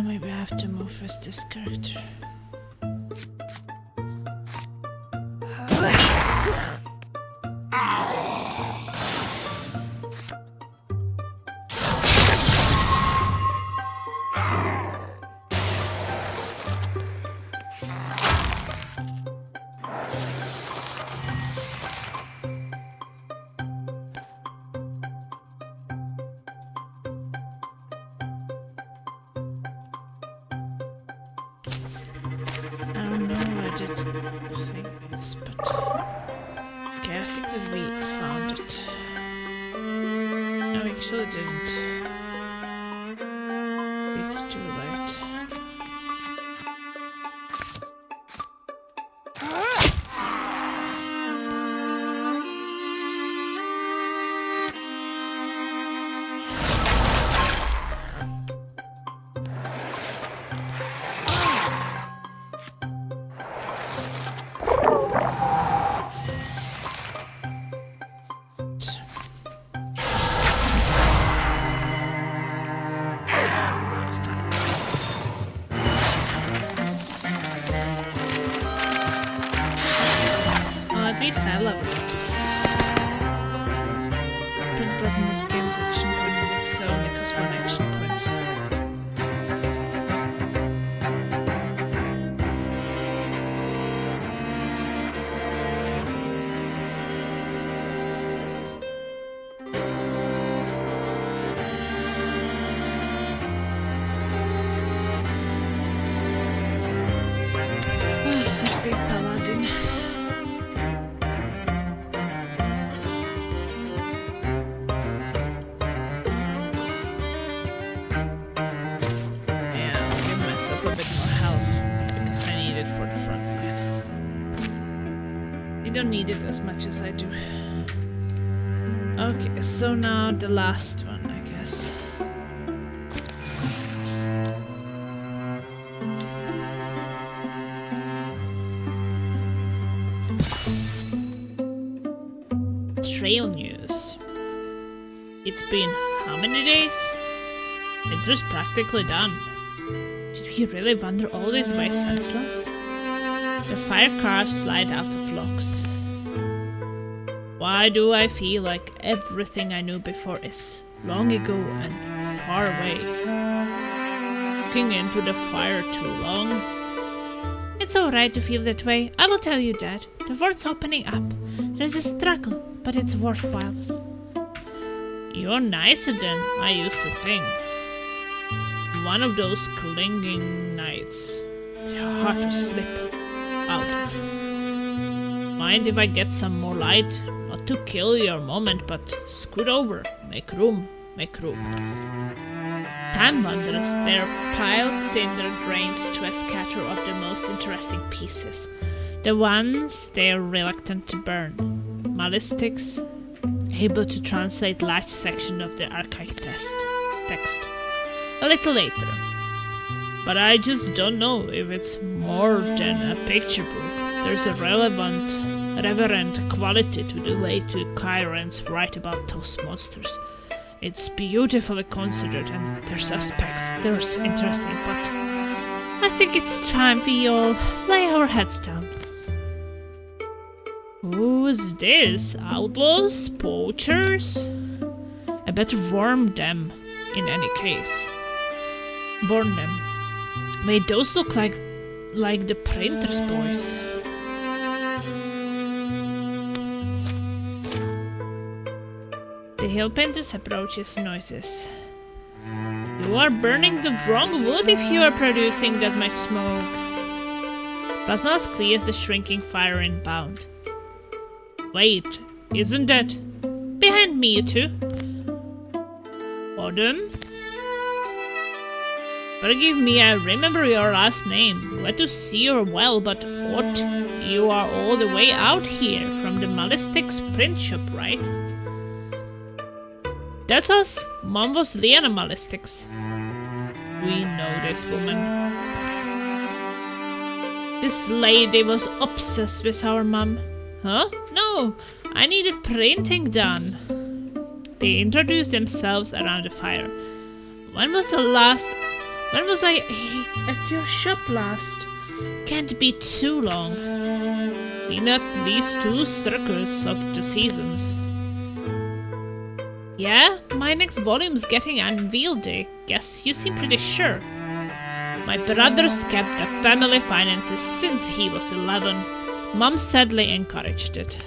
maybe I have to move with this character. Okay, I think that we found it. No, we actually didn't. It's too late. I love it. Print plasma was against action point index, so only costs 1 action point. Let's be paladin. A bit more health because I need it for the front line. I don't need it as much as I do. Okay, so now the last one, I guess. Trail news. It's been how many days? Winter's practically done. Did we really wander all this way senseless? The fire calves slide out of flocks. Why do I feel like everything I knew before is long ago and far away? Looking into the fire too long? It's alright to feel that way, I will tell you that. The world's opening up. There's a struggle, but it's worthwhile. You're nicer than I used to think. One of those clinging nights. They're hard to slip out of. Mind if I get some more light? Not to kill your moment, but scoot over. Make room, make room. Time wanderers, they're piled in their drains to a scatter of the most interesting pieces. The ones they're reluctant to burn. Malistics, able to translate large section of the archaic text. A little later. But I just don't know if it's more than a picture book. There's a reverent quality to the way the Kyrans write about those monsters. It's beautifully considered and their aspects, they're interesting, but I think it's time we all lay our heads down. Who's this? Outlaws? Poachers? I better warn them in any case. Warn them. Wait, those look like the printer's boys. The hill painter's approaches noises. You are burning the wrong wood if you are producing that much smoke. Plasma clears the shrinking fire inbound. Wait, isn't that behind me, you two? Autumn? Forgive me, I remember your last name. Glad to see you're well, but what? You are all the way out here from the Malistics print shop, right? That's us. Mom was Liana Malistics. We know this woman. This lady was obsessed with our mom. Huh? No, I needed printing done. They introduced themselves around the fire. When When was I at your shop last? Can't be too long. In at least 2 circuits of the seasons. Yeah, my next volume's getting unveiled. I guess you seem pretty sure. My brother's kept the family finances since he was 11. Mom sadly encouraged it.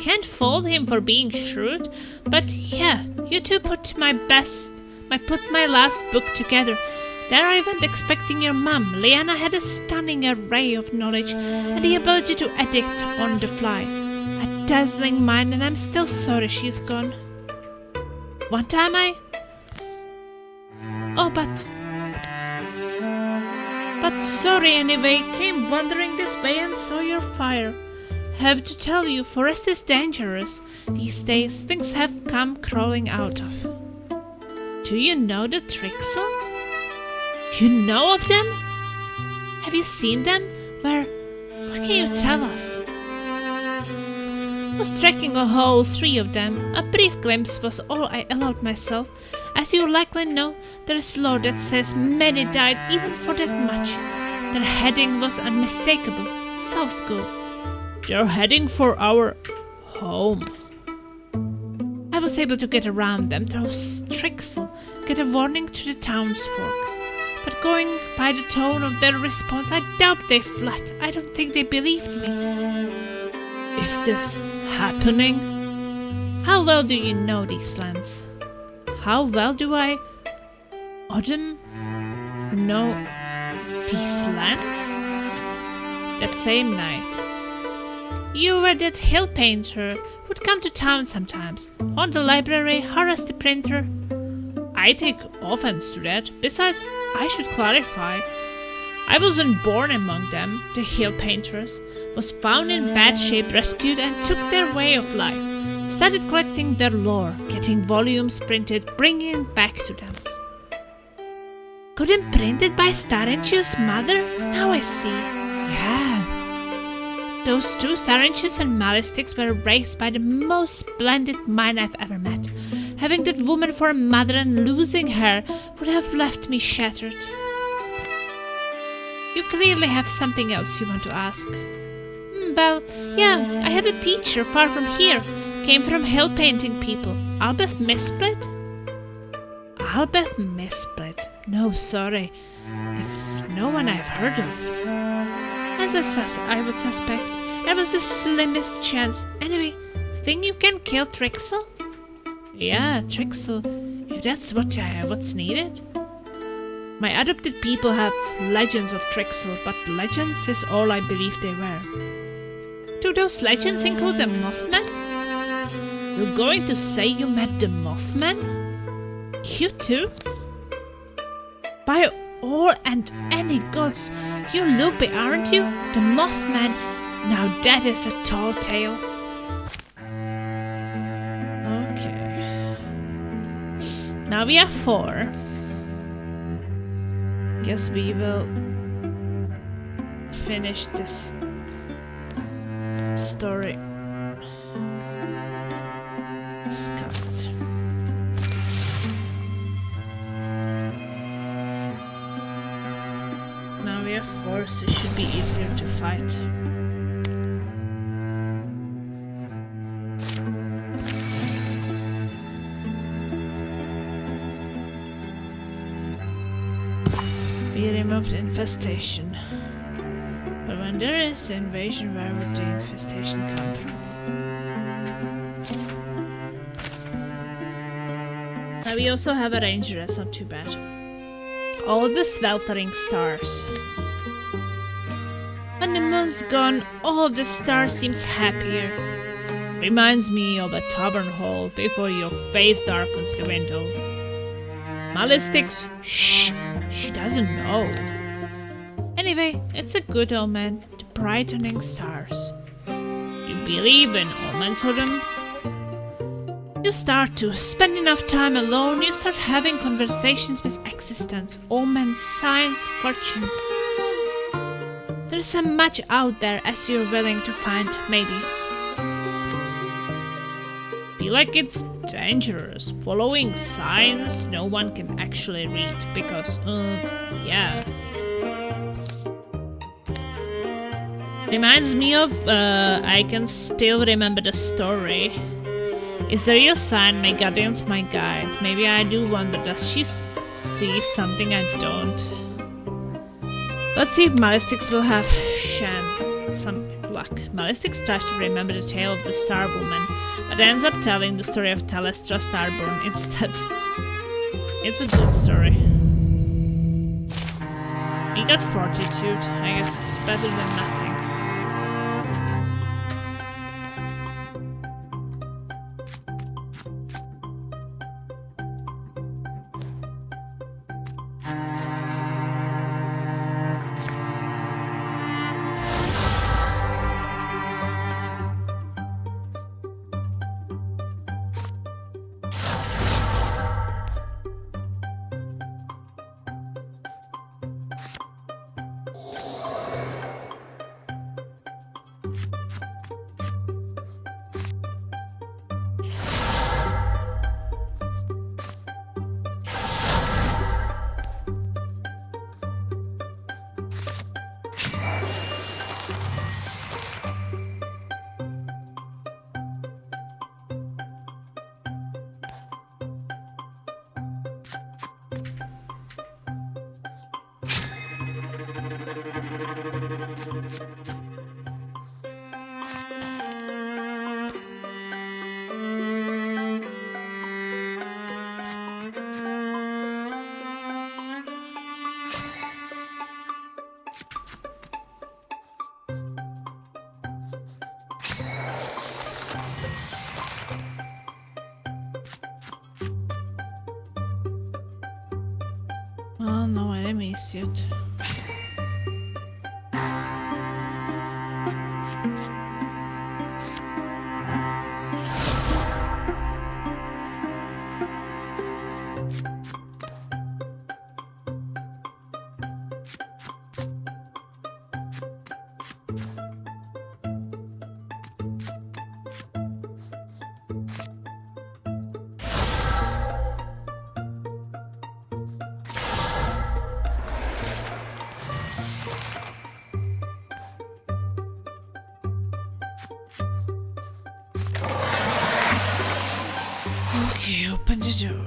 Can't fault him for being shrewd, but yeah, you two put my last book together. There I went expecting your mum. Liana had a stunning array of knowledge and the ability to edit on the fly. A dazzling mind, and I'm still sorry she's gone. One time But sorry anyway, came wandering this way and saw your fire. Have to tell you, forest is dangerous. These days, things have come crawling out of. Do you know the Trixel? You know of them? Have you seen them? Where? What can you tell us? I was tracking a whole 3 of them. A brief glimpse was all I allowed myself. As you likely know, there is law that says many died even for that much. Their heading was unmistakable. South Goal. They're heading for our home. I was able to get around them through Trixel, get a warning to the townsfolk. But going by the tone of their response, I doubt they fled. I don't think they believed me. Is this happening? How well do you know these lands? How well do I... Autumn? Know these lands? That same night. You were that hill painter who'd come to town sometimes. On the library, harass the printer. I take offense to that. Besides, I should clarify. I wasn't born among them, the hill painters. Was found in bad shape, rescued, and took their way of life. Started collecting their lore, getting volumes printed, bringing it back to them. Got them printed by Starinchio's mother? Now I see. Yeah. Those 2 Starinchios and Malistics were raised by the most splendid mind I've ever met. Having that woman for a mother and losing her would have left me shattered. You clearly have something else you want to ask. Well, yeah, I had a teacher far from here. Came from hill painting people. Albeth Misplit? Albeth Misplit? No, sorry. It's no one I've heard of. As I would suspect, there was the slimmest chance. Anyway, think you can kill Trixel? Yeah, Trixel, if that's what's needed. My adopted people have legends of Trixel, but legends is all I believe they were. Do those legends include the Mothman? You're going to say you met the Mothman? You too? By all and any gods, you're loopy, aren't you? The Mothman. Now that is a tall tale. Okay. Now we have 4. Guess we will finish this story. Scout. Now we have 4, so it should be easier to fight. We removed the infestation. But when there is the invasion, where would the infestation come from? Now we also have a ranger, that's not too bad. All the sweltering stars. When the moon's gone, all the stars seems happier. Reminds me of a tavern hall before your face darkens the window. Malistics, shh! She doesn't know. Anyway, it's a good omen, the brightening stars. You believe in omens, Autumn? You start to spend enough time alone, you start having conversations with existence, omens, signs, fortune. There's so much out there as you're willing to find, maybe. feel like it's dangerous, following signs no one can actually read, because, yeah. Reminds me of, I can still remember the story. Is there your sign? My guardian's my guide. Maybe I do wonder, does she see something I don't? Let's see if Malistics will have some luck. Malistics tries to remember the tale of the Star Woman, but ends up telling the story of Telestra Starborn instead. It's a good story. He got Fortitude. I guess it's better than nothing. Oh, no enemies yet. Okay, open the door.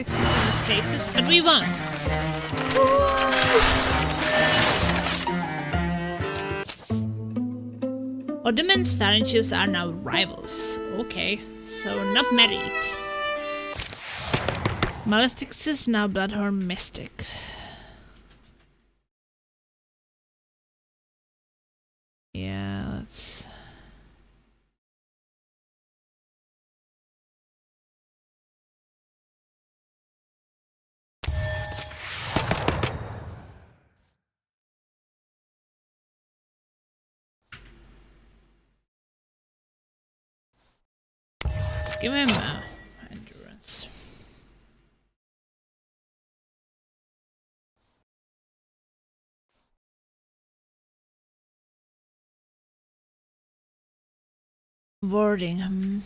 Malastix is in the stasis, but we won. Odom and Starinchus are now rivals. Okay, so not married. Malastix is now Bloodhorn Mystic. Yeah, let's... Give him endurance. Warding.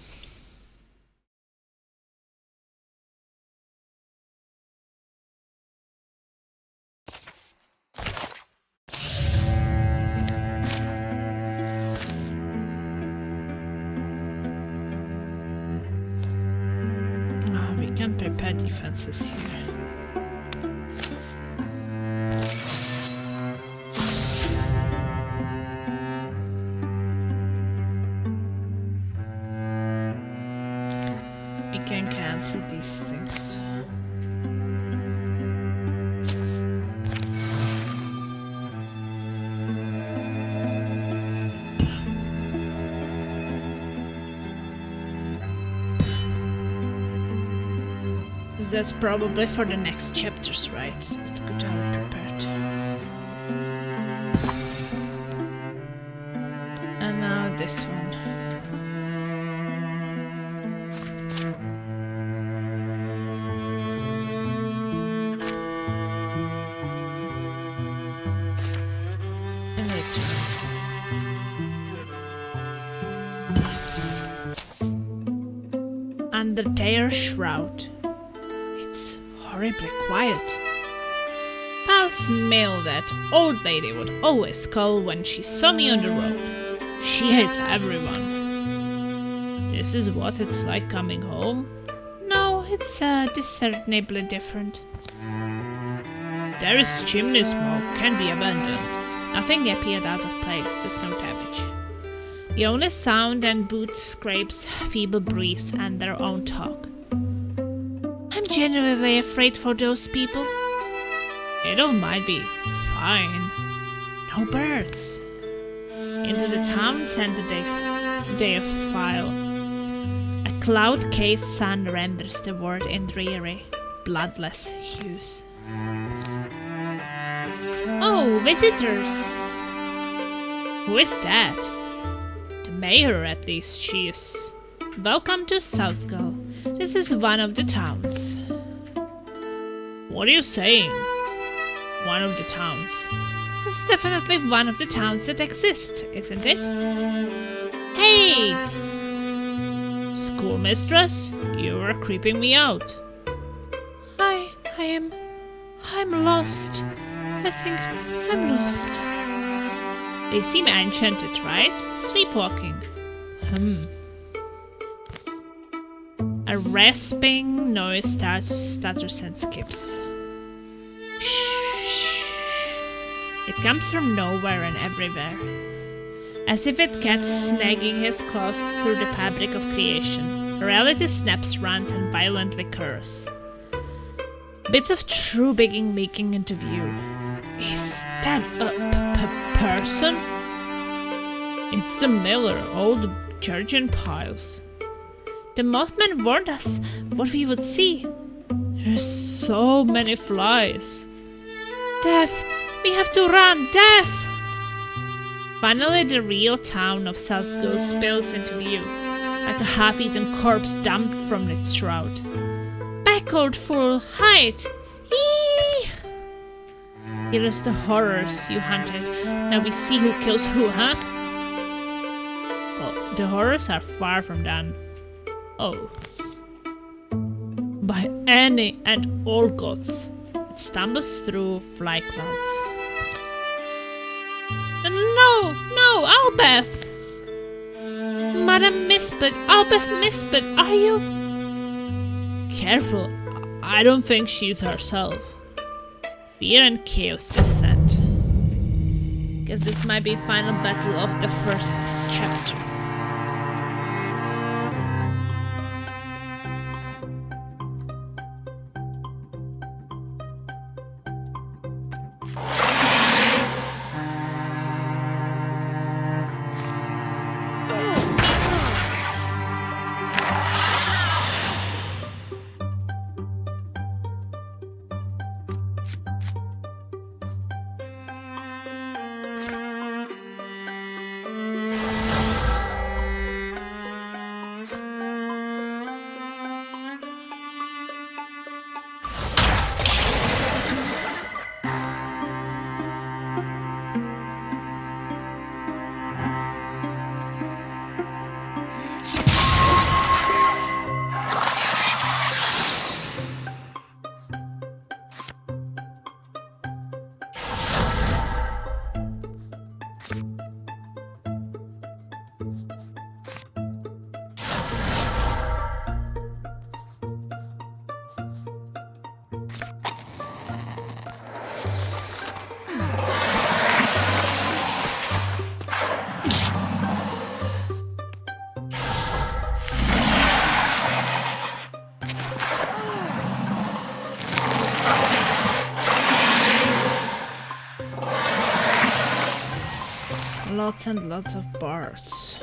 We can prepare defenses here. We can cancel these things. That's probably for the next chapters, right? So it's good to have it prepared. And now this one. And it. Under their shroud. Horribly quiet. I'll smell that old lady would always call when she saw me on the road. She hates everyone. This is what it's like coming home? No, it's discernibly different. There is chimney smoke, can be abandoned. Nothing appeared out of place, there's no damage. The only sound and boot scrapes, feeble breeze, and their own talk. I'm genuinely afraid for those people. It all might be fine. No birds. Into the town center they file. A cloud-cased sun renders the world in dreary, bloodless hues. Oh, visitors! Who is that? The mayor, at least she is. Welcome to Southgull. This is one of the towns. What are you saying? One of the towns. It's definitely one of the towns that exist, isn't it? Hey! Schoolmistress, you are creeping me out. I'm lost. I think I'm lost. They seem enchanted, right? Sleepwalking. A rasping noise stutters and skips. Shh. It comes from nowhere and everywhere. As if it gets snagging his claws through the fabric of creation. Reality snaps, runs, and violently curls. Bits of true being leaking into view. Is that a person? It's the miller, old Georgian piles. The Mothman warned us what we would see. There's so many flies. Death! We have to run! Death! Finally, the real town of Southgull spills into view, like a half-eaten corpse dumped from its shroud. Back, old fool! Hide! Eee! Here is the horrors you hunted. Now we see who kills who, huh? Oh, the horrors are far from done. Oh. By any and all gods, it stumbles through fly clouds. No, Albeth! Madam Mispert, Albeth Mispert, are you? Careful, I don't think she's herself. Fear and chaos descend. Guess this might be final battle of the first chapter. Lots and lots of bars.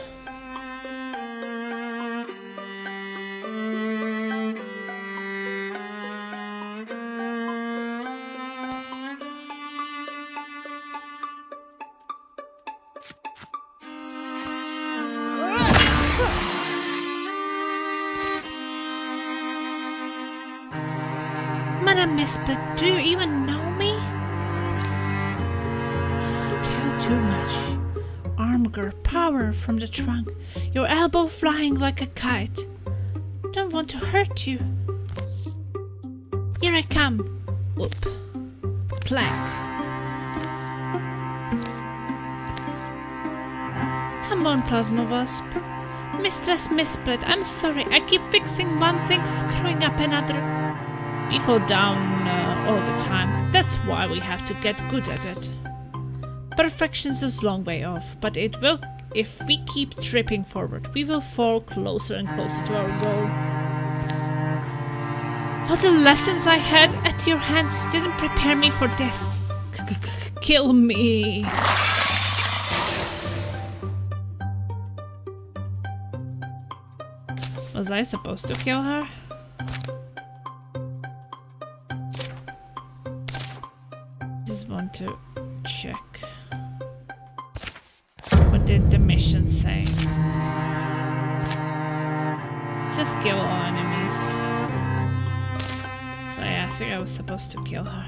Madam Missplit, do you even know me? Still too much. Armor, power from the trunk, your elbow flying like a kite. Don't want to hurt you. Here I come. Whoop. Plank. Come on, Plasma Wasp. Mistress Missplit, I'm sorry. I keep fixing one thing, screwing up another. We fall down all the time. That's why we have to get good at it. Perfection's a long way off, but it will. If we keep tripping forward, we will fall closer and closer to our goal. All the lessons I had at your hands didn't prepare me for this. Kill me. Was I supposed to kill her? Just want to check. What did the mission say? It says kill all enemies. So yeah, I think I was supposed to kill her.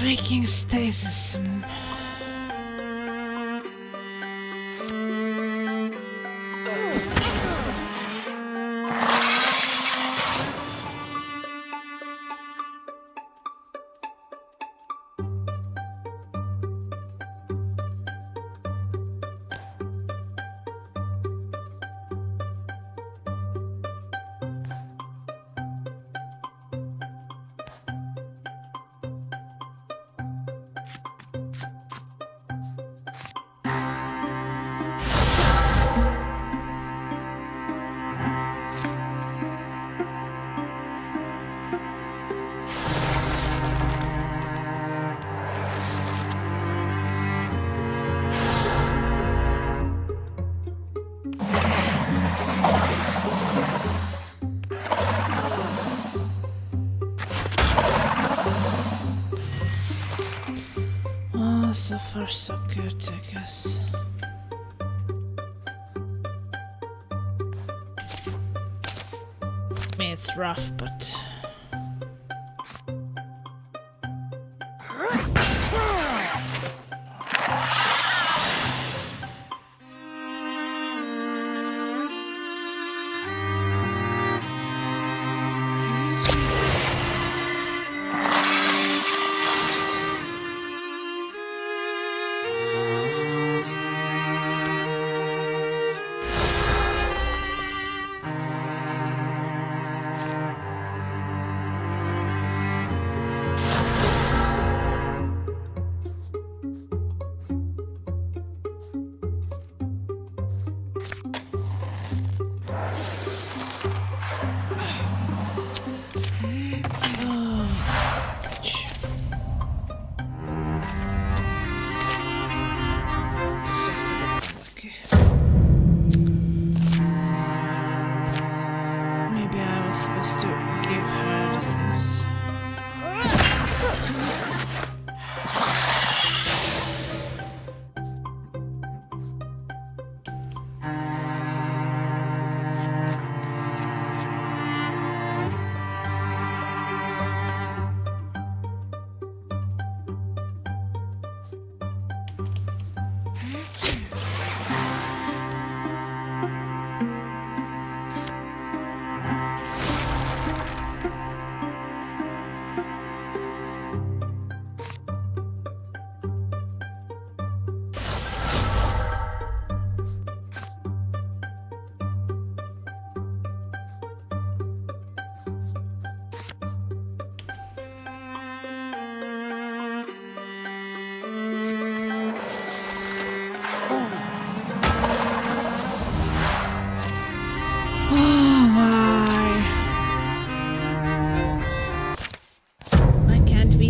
Freaking stasis. far so good, I guess. I mean, it's rough, but...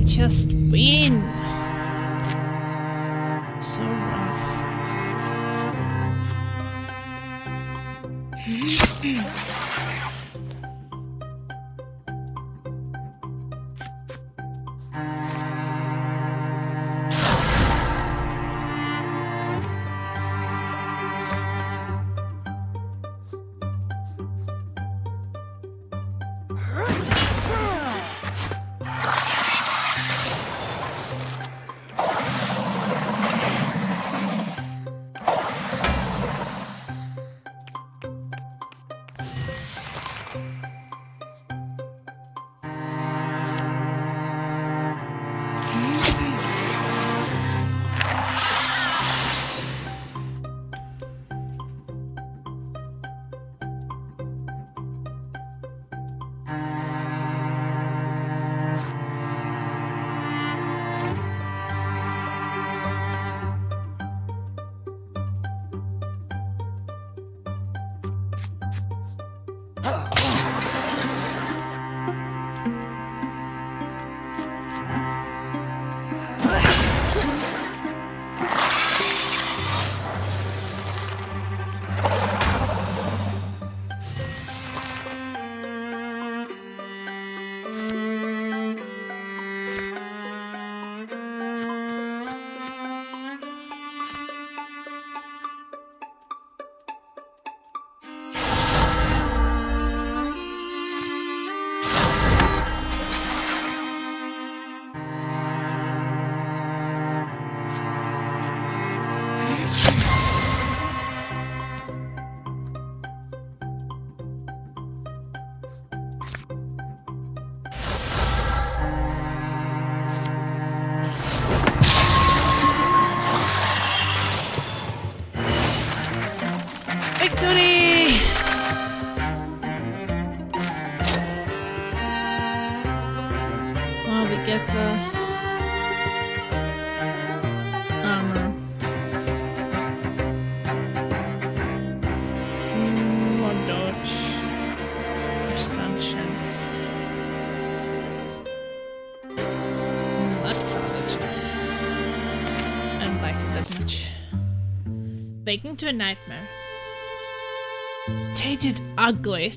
Just win. So rough. Armor. More dodge. More stanchions. Let's salvage it. I don't like it that much. Waking to a nightmare. They did ugly.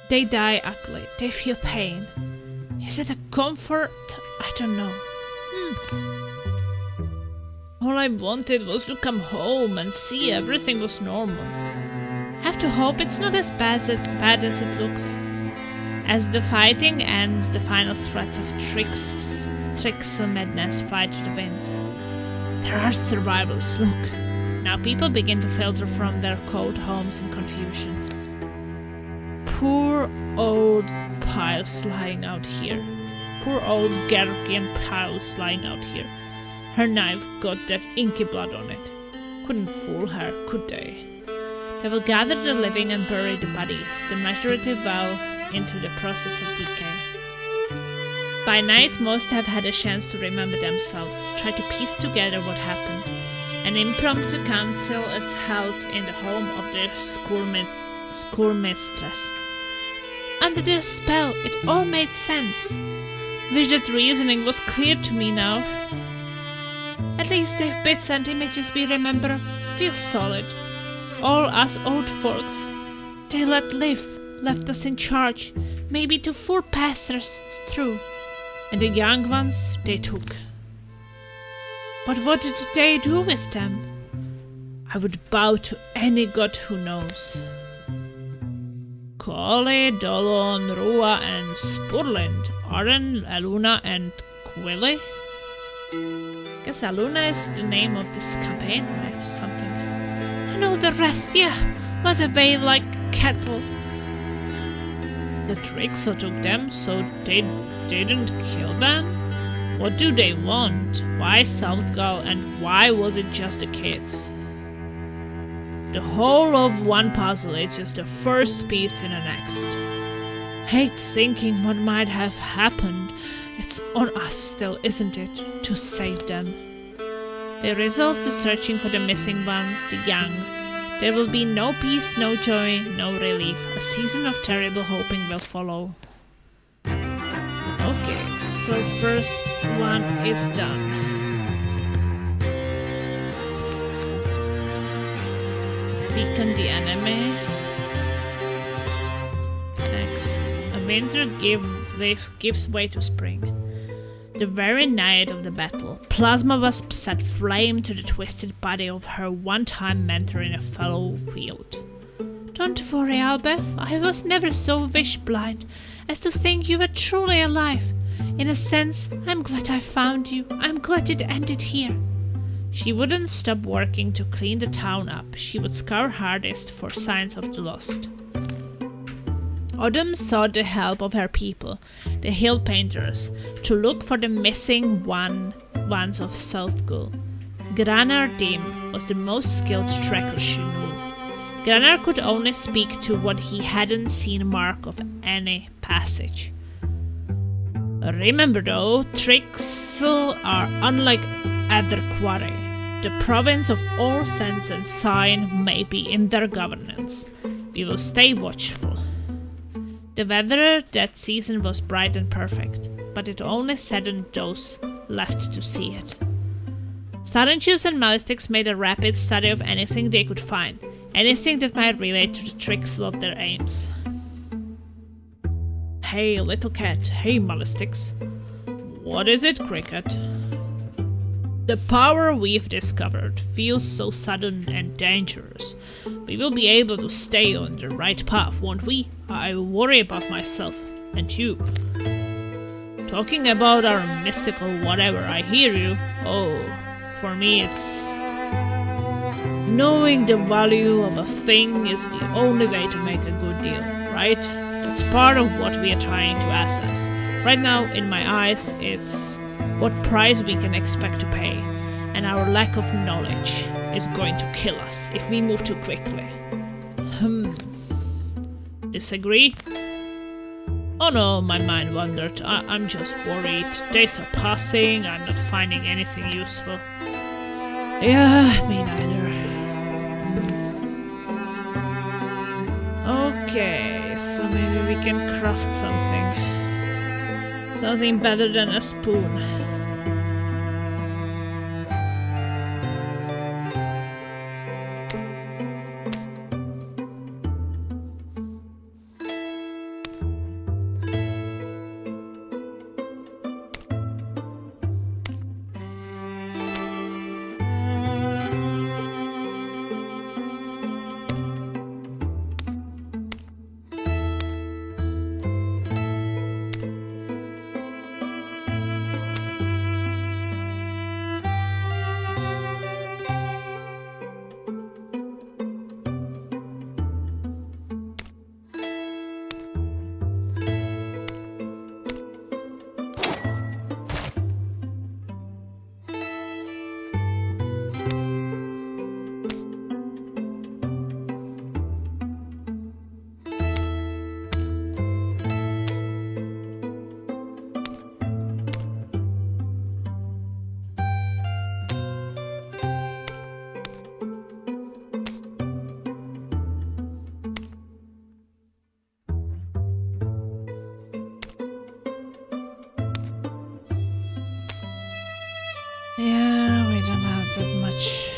They die ugly. They feel pain. Is it a comfort? I don't know. All I wanted was to come home and see everything was normal. Have to hope it's not as bad as it looks. As the fighting ends, the final threats of Trixel madness fly to the winds. There are survivors, look. Now people begin to filter from their cold homes in confusion. Poor old piles lying out here. Poor old Gergian piles lying out here. Her knife got that inky blood on it. Couldn't fool her, could they? They will gather the living and bury the bodies, the majority well into the process of decay. By night, most have had a chance to remember themselves, try to piece together what happened. An impromptu council is held in the home of their schoolmistress. Under their spell, it all made sense. Wish that reasoning was clear to me now. At least if bits and images we remember feel solid. All us old folks, they let live, left us in charge, maybe to fool passers through. And the young ones they took. But what did they do with them? I would bow to any god who knows. Kali, Dolon, Rua, and Spurlind, Aren, Aluna, and Quilly? Guess Aluna is the name of this campaign, right? Or something. I know the rest, yeah. What a way like cattle. The Trixel took them, so they didn't kill them? What do they want? Why Southgall and why was it just the kids? The whole of one puzzle is just the first piece in the next. Hate thinking what might have happened. It's on us still, isn't it, to save them. They resolve to searching for the missing ones, the young. There will be no peace, no joy, no relief. A season of terrible hoping will follow. Okay, so first one is done. Weaken the enemy. Next, a winter gives way to spring. The very night of the battle, Plasma Wasp set flame to the twisted body of her one-time mentor in a fallow field. Don't worry, Albeth. I was never so wish-blind as to think you were truly alive. In a sense, I'm glad I found you. I'm glad it ended here. She wouldn't stop working to clean the town up. She would scour hardest for signs of the lost. Autumn sought the help of her people, the hill painters, to look for the missing ones of Southgall. Granar Dim was the most skilled tracker she knew. Granar could only speak to what he hadn't seen mark of any passage. Remember though, Trixel are unlike other quarry. The province of all sense and sign may be in their governance. We will stay watchful. The weather that season was bright and perfect, but it only saddened those left to see it. Starantius and Malistics made a rapid study of anything they could find, anything that might relate to the Trixel of their aims. Hey, little cat. Hey, Malistics. What is it, Cricket? The power we've discovered feels so sudden and dangerous. We will be able to stay on the right path, won't we? I worry about myself and you. Talking about our mystical whatever, I hear you. Oh, for me it's... Knowing the value of a thing is the only way to make a good deal, right? That's part of what we are trying to assess. Right now, in my eyes, it's what price we can expect to pay, and our lack of knowledge is going to kill us if we move too quickly. Disagree? Oh no, my mind wandered. I'm just worried. Days are passing, I'm not finding anything useful. Yeah, me neither. Okay, so maybe we can craft something. Something better than a spoon. Yeah, we don't have that much.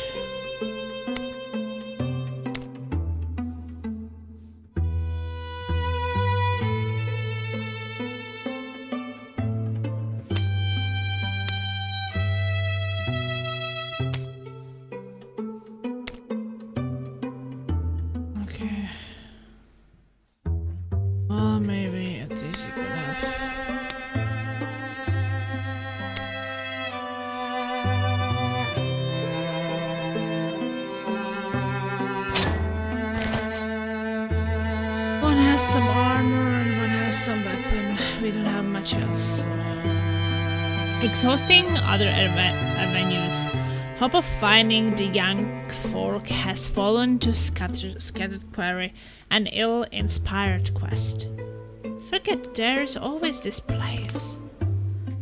Okay. Well, maybe at least you could have. One has some armor and one has some weapon. We don't have much else. Exhausting other avenues. Hope of finding the young folk has fallen to scattered quarry, an ill-inspired quest. Forget there's always this place.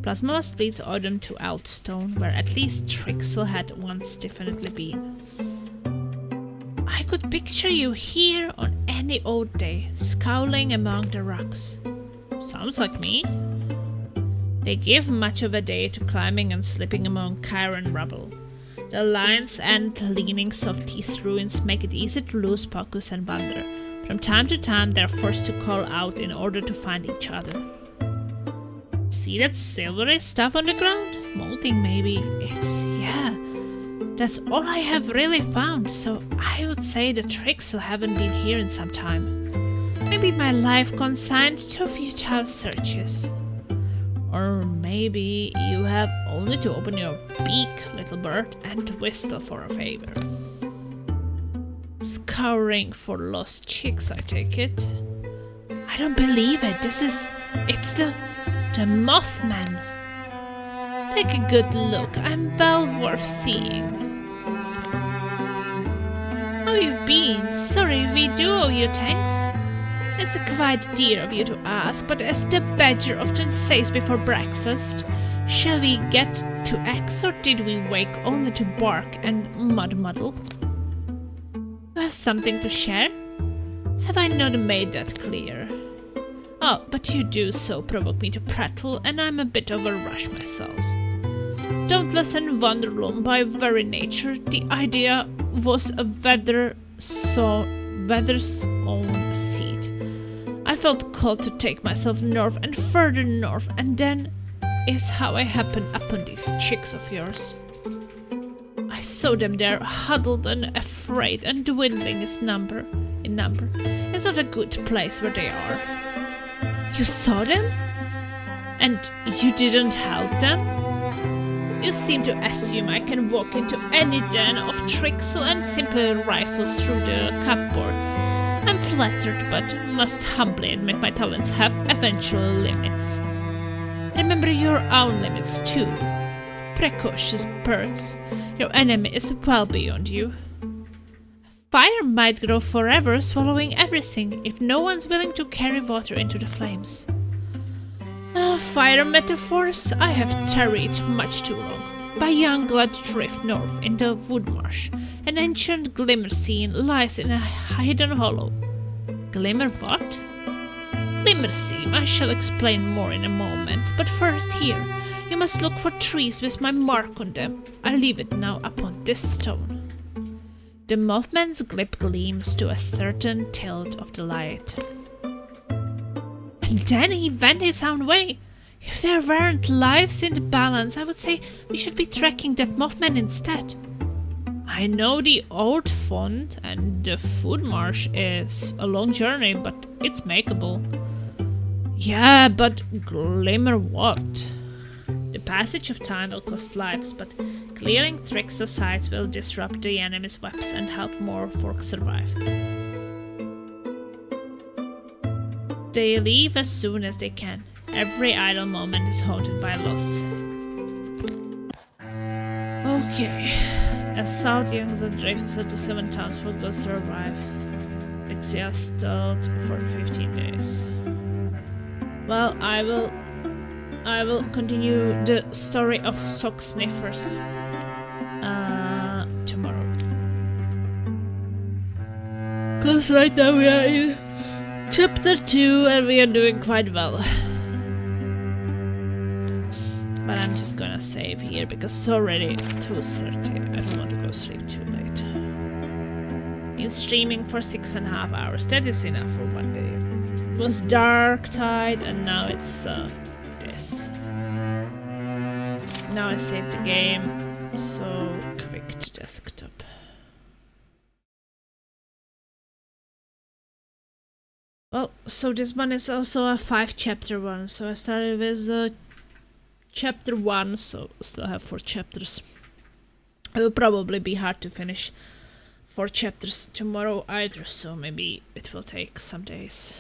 Plasma must lead Odin to Elstone, where at least Trixel had once definitely been. I could picture you here on any old day, scowling among the rocks. Sounds like me. They give much of a day to climbing and slipping among Chiron rubble. The lines and leanings of these ruins make it easy to lose focus and wander. From time to time they are forced to call out in order to find each other. See that silvery stuff on the ground? Molding maybe. Yeah. That's all I have really found, so I would say the Trixel haven't been here in some time. Maybe my life consigned to futile searches. Or maybe you have only to open your beak, little bird, and whistle for a favor. Scouring for lost chicks, I take it. I don't believe it. It's the Mothman. Take a good look. I'm well worth seeing. How you've been? Sorry, we do owe you thanks. It's quite dear of you to ask, but as the badger often says before breakfast, shall we get to X or did we wake only to bark and muddle? You have something to share? Have I not made that clear? Oh, but you do so provoke me to prattle, and I'm a bit of a rush myself. Dauntless and wanderlust by very nature, the idea was a weather's own seed. I felt called to take myself north and further north, and then is how I happened upon these chicks of yours. I saw them there, huddled and afraid and dwindling in number. It's not a good place where they are. You saw them? And you didn't help them? You seem to assume I can walk into any den of Trixel and simply rifle through the cupboards. I'm flattered, but must humbly admit my talents have eventual limits. Remember your own limits too. Precocious birds, your enemy is well beyond you. Fire might grow forever, swallowing everything, if no one's willing to carry water into the flames. Fire metaphors I have tarried much too long. By young glad drift north in the wood marsh, an ancient glimmer scene lies in a hidden hollow. Glimmer what? Glimmer seam, I shall explain more in a moment, but first here, you must look for trees with my mark on them. I leave it now upon this stone. The Mothman's glip gleams to a certain tilt of the light. And then he went his own way. If there weren't lives in the balance, I would say we should be tracking that Mothman instead. I know the old font and the food marsh is a long journey, but it's makeable. Yeah, but glimmer what? The passage of time will cost lives, but clearing Trixel sites will disrupt the enemy's webs and help more folk survive. They leave as soon as they can. Every idle moment is haunted by loss. Okay. As South Young's drifts at the 7 townsfolk will survive. Exist out for 15 days. Well, I will continue the story of sock sniffers tomorrow. Cause right now we are in chapter 2 and we are doing quite well. But I'm just gonna save here because it's already 2:30. I don't want to go sleep too late. Been streaming for 6.5 hours. That is enough for one day. It was Dark Tide and now it's this. Now I saved the game. So quick to desktop. Well, so this one is also a 5-chapter one. So I started with chapter 1, so still have 4 chapters. It will probably be hard to finish 4 chapters tomorrow either, so maybe it will take some days.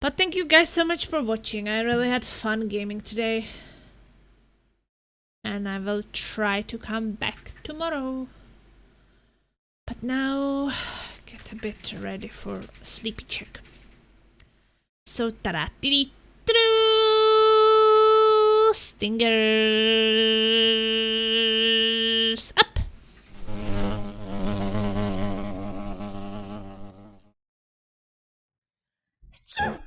But thank you guys so much for watching. I really had fun gaming today. And I will try to come back tomorrow. But now, get a bit ready for a sleepy check. So, ta-da-dee-dee-doo! Stingers up! So